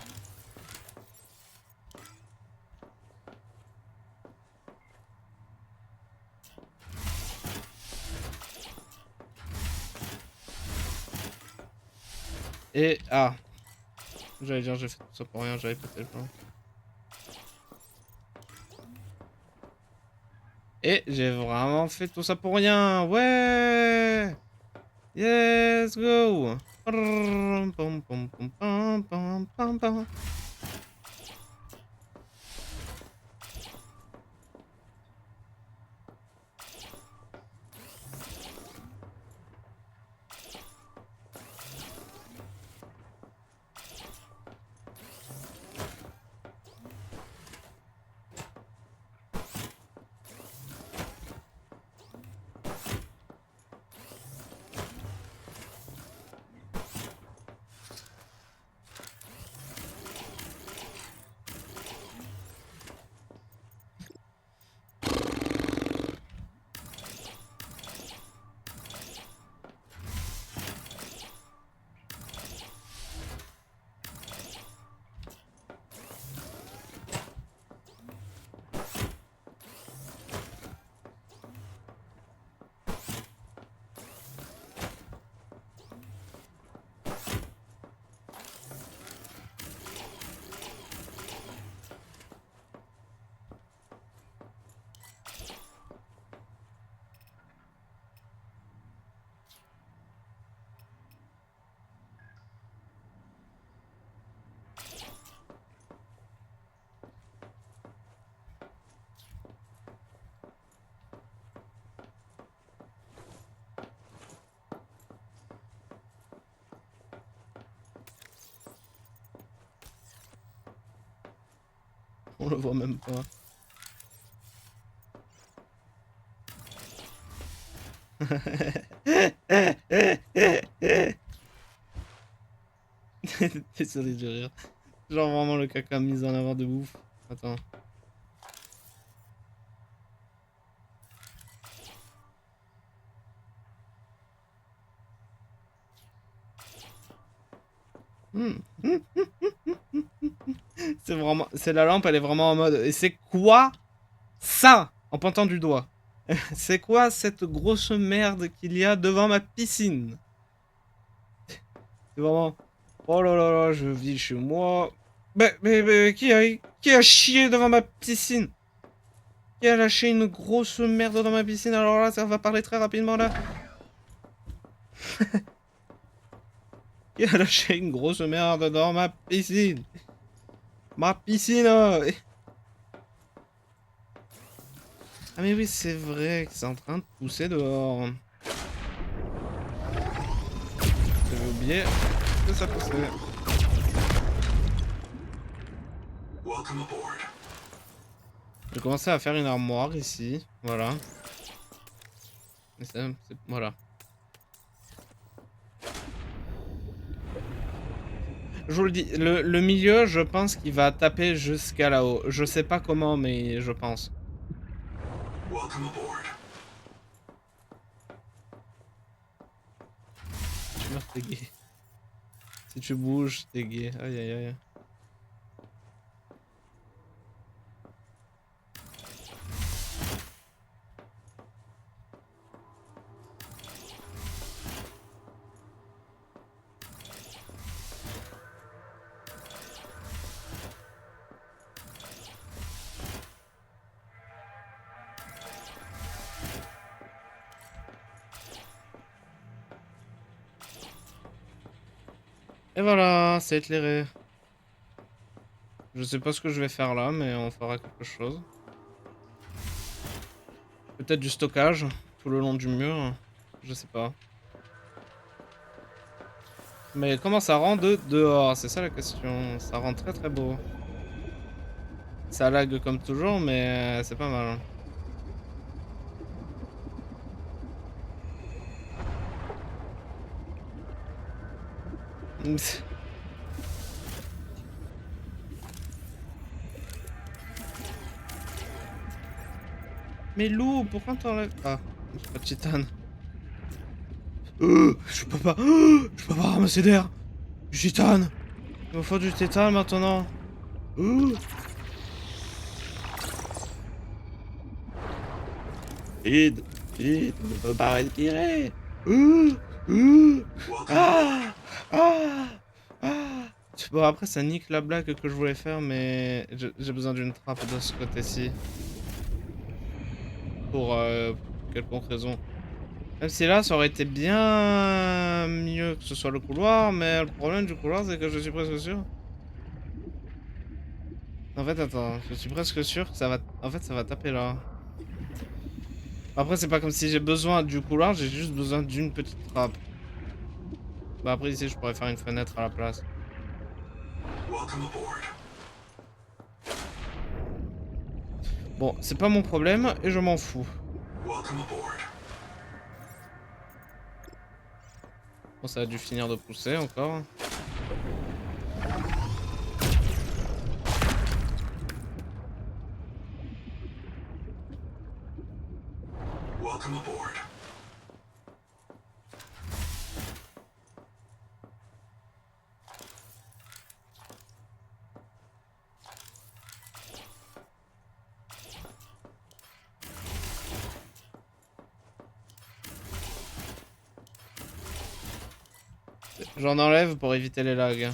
Et ah. J'allais dire j'ai fait tout ça pour rien, j'avais pété le plan. Et j'ai vraiment fait tout ça pour rien. Ouais. Yes, go. Pam, pam, pam, pam, pam, pam, pam. On le voit même pas. Désolé de rire. Genre vraiment le caca mis en avant de ouf. Attends. C'est vraiment... C'est la lampe, elle est vraiment en mode... Et c'est quoi ça? En pointant du doigt. C'est quoi cette grosse merde qu'il y a devant ma piscine? C'est vraiment... Oh là là là, je vis chez moi. Mais qui a chié devant ma piscine? Qui a lâché une grosse merde dans ma piscine? Alors là, ça va parler très rapidement là. Qui a lâché une grosse merde dans ma piscine? Ma piscine! Ah mais oui, c'est vrai que c'est en train de pousser dehors. J'avais oublié que ça poussait. Welcome aboard. J'ai commencé à faire une armoire ici, voilà. Et ça, voilà. Je vous le dis, le milieu, je pense qu'il va taper jusqu'à là-haut. Je sais pas comment, mais je pense. Welcome aboard. Tu meurs, t'es gay. Si tu bouges, t'es gay. Aïe aïe aïe. Et voilà, c'est éclairé. Je sais pas ce que je vais faire là, mais on fera quelque chose. Peut-être du stockage tout le long du mur. Je sais pas. Mais comment ça rend de dehors? C'est ça la question. Ça rend très très beau. Ça lag comme toujours, mais c'est pas mal. Mais loup, pourquoi t'enlèves... Ah, j'ai pas de titane. Je peux pas... je peux pas ramasser d'air. Du titane. Il me faut du titane maintenant. Vide, vide, on ne peut pas respirer. Welcome aboard. Ah, ah, ah. Bon, après, ça nique la blague que je voulais faire, mais j'ai besoin d'une trappe de ce côté-ci. Pour quelconque raison. Même si là, ça aurait été bien mieux que ce soit le couloir, mais le problème du couloir, c'est que je suis presque sûr. En fait, attends, je suis presque sûr que ça va... En fait, ça va taper là. Après, c'est pas comme si j'ai besoin du couloir, j'ai juste besoin d'une petite trappe. Bah après, ici, je pourrais faire une fenêtre à la place. Welcome aboard. Bon, c'est pas mon problème, et je m'en fous. Welcome aboard. Bon, ça a dû finir de pousser encore. Welcome aboard. J'en enlève pour éviter les lags.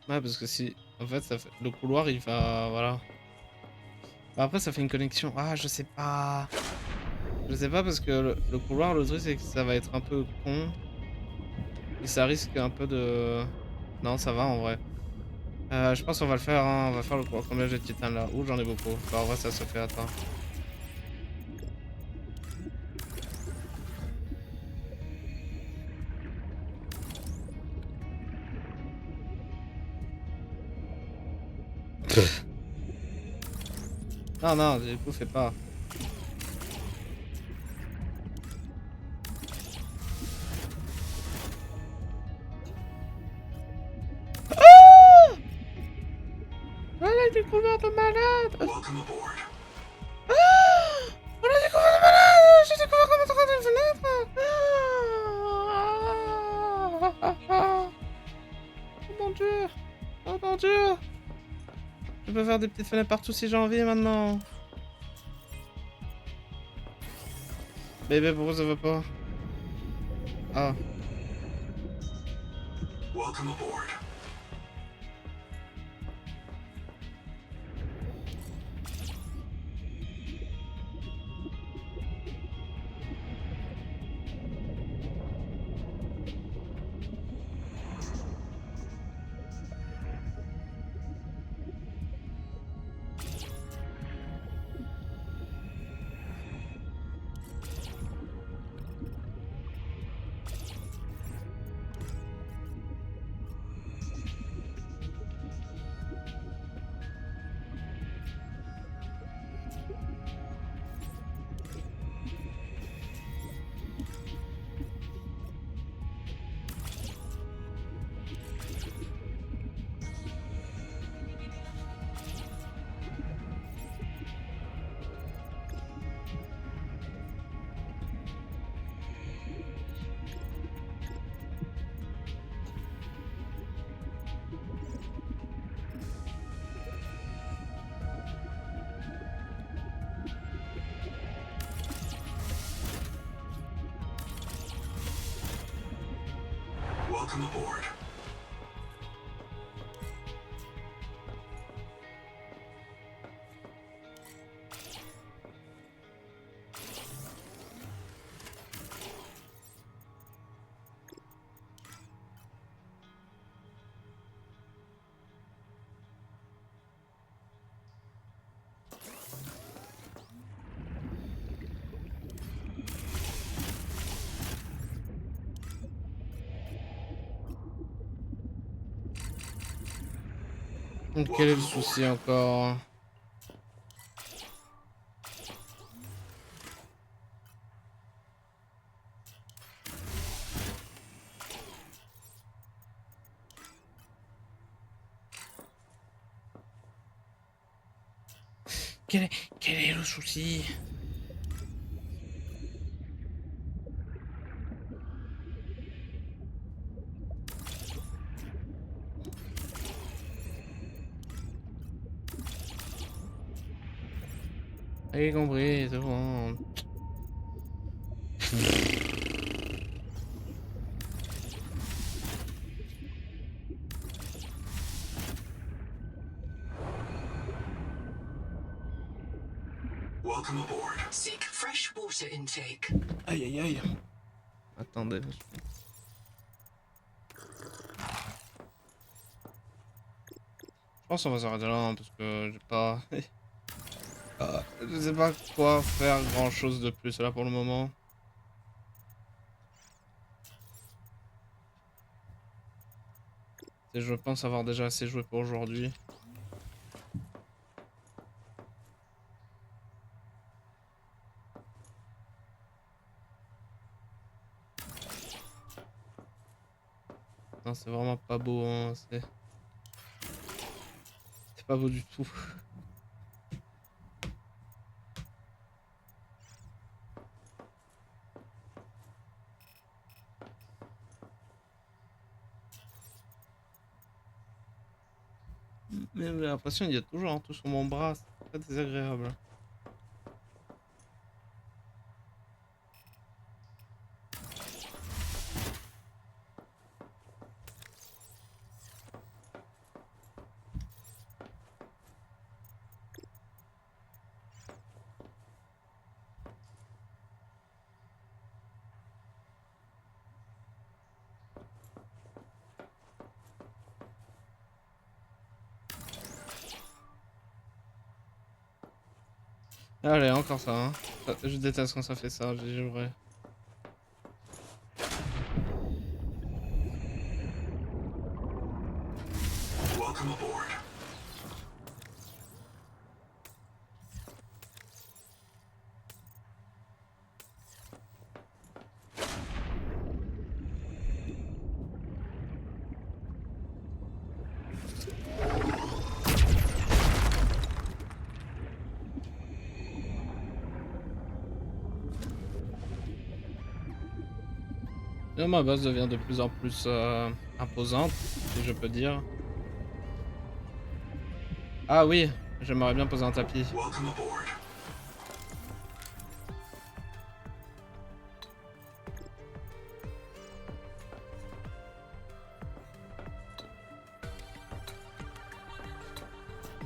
Ouais, parce que si... En fait, ça fait... le couloir, il va... Voilà. Bah, après, ça fait une connexion. Ah, je sais pas. Je sais pas parce que le couloir, le truc, c'est que ça va être un peu con. Et ça risque un peu de... Non, ça va en vrai. Je pense qu'on va le faire, hein. On va faire le couloir. Combien j'ai de titane là? Ouh, j'en ai beaucoup. Bah, en vrai, ça se fait, attends. Non, non, du coup, fais pas. Voilà des couloirs de malade! Welcome aboard. On a découvert de malade! J'ai découvert comment t'entrer dans une fenêtre! Oh mon dieu! Oh mon dieu! Je peux faire des petites fenêtres partout si j'ai envie maintenant. Bébé, pourquoi ça veut pas? Ah. Welcome aboard. Welcome aboard. Donc, quel est le souci encore? Quel est le souci? J'ai compris, c'est bon. Welcome aboard. Seek fresh water intake. Aïe aïe aïe. Attendez. Je pense qu'on va s'arrêter là hein, parce que j'ai pas. Je sais pas quoi faire grand chose de plus là pour le moment. Et je pense avoir déjà assez joué pour aujourd'hui. Non, c'est vraiment pas beau, hein. C'est pas beau du tout. Mais j'ai l'impression qu'il y a toujours un tout sur mon bras, c'est très désagréable. Allez, encore ça, hein. Je déteste quand ça fait ça, j'ai vrai. Welcome aboard. Et ma base devient de plus en plus imposante, si je peux dire. Ah oui, j'aimerais bien poser un tapis. Welcome aboard.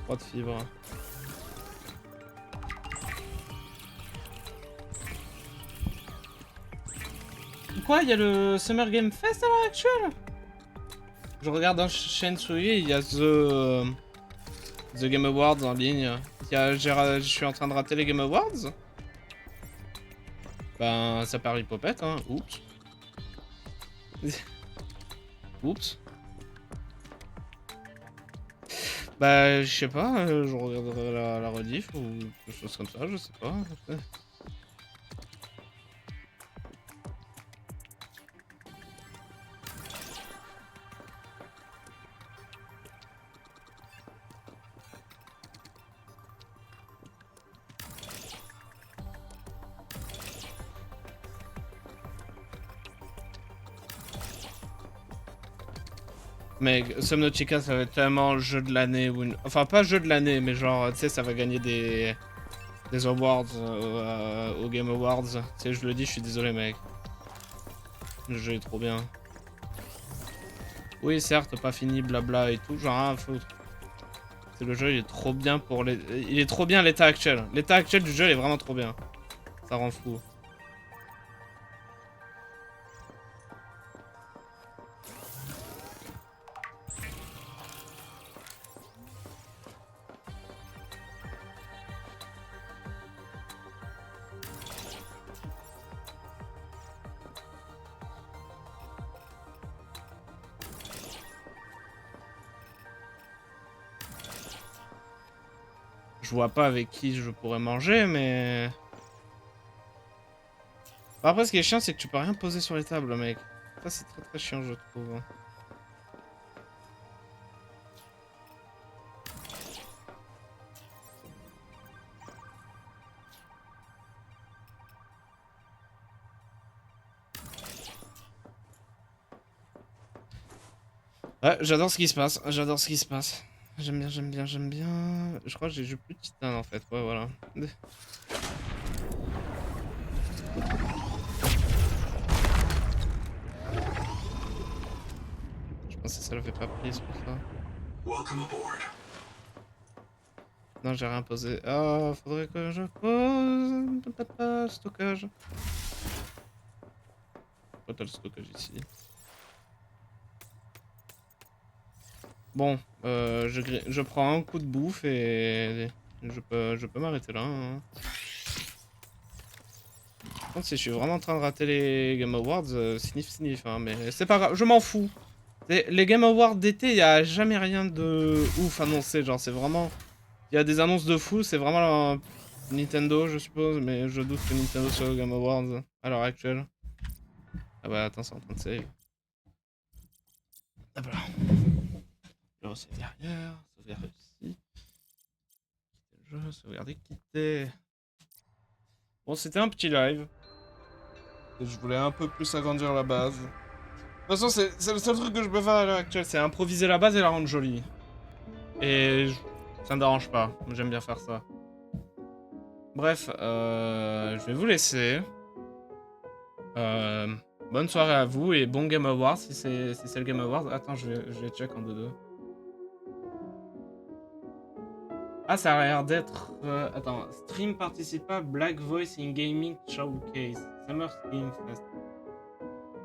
Pas de fibres. Quoi, il y a le Summer Game Fest à l'heure actuelle? Je regarde un chaîne Sui, il y a The Game Awards en ligne. Je suis en train de rater les Game Awards. Ben, ça parie popette, hein. Oups. Oups. Bah, je sais pas, je regarderai la rediff ou quelque chose comme ça, je sais pas. Mais Subnautica, ça va être tellement jeu de l'année ou enfin pas jeu de l'année, mais genre tu sais ça va gagner des awards au Game Awards. Tu sais je le dis, je suis désolé mec. Le jeu est trop bien. Oui certes pas fini blabla et tout, genre rien à foutre. C'est le jeu il est trop bien pour les. Il est trop bien à l'état actuel. L'état actuel du jeu est vraiment trop bien. Ça rend fou. Je vois pas avec qui je pourrais manger, mais... Bon, après, ce qui est chiant, c'est que tu peux rien poser sur les tables, mec. Ça, c'est très très chiant, je trouve. Ouais, j'adore ce qui se passe, j'adore ce qui se passe. J'aime bien, j'aime bien, j'aime bien. Je crois que j'ai joué plus de titane en fait, ouais, voilà. Je pense que ça le fait pas prise pour ça. Welcome aboard. Non, j'ai rien posé. Oh, faudrait que je pose. Pas stockage. Pourquoi t'as le stockage ici? Bon, je prends un coup de bouffe et je peux m'arrêter là. Hein. Par contre, si je suis vraiment en train de rater les Game Awards, sniff sniff, hein, mais c'est pas grave, je m'en fous. Les Game Awards d'été, y a jamais rien de ouf annoncé, genre c'est vraiment... Il y a des annonces de fou, c'est vraiment Nintendo, je suppose, mais je doute que Nintendo soit au Game Awards à l'heure actuelle. Ah bah attends, c'est en train de save. Ah bah là. Je save derrière, sauvegarde ici. Je sauvegarder, quitter. Bon, c'était un petit live. Je voulais un peu plus agrandir la base. De toute façon, c'est le seul truc que je peux faire à l'heure actuelle, c'est improviser la base et la rendre jolie. Et ça me dérange pas, j'aime bien faire ça. Bref, je vais vous laisser. Bonne soirée à vous et bon Game Awards si c'est le Game Awards. Attends, je vais check en 2-2. Ah, ça a l'air d'être... attends, stream participant Black Voice in Gaming Showcase. Summer Game Fest.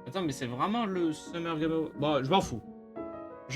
Attends, mais c'est vraiment le Summer Game Awards. Bon, je m'en fous.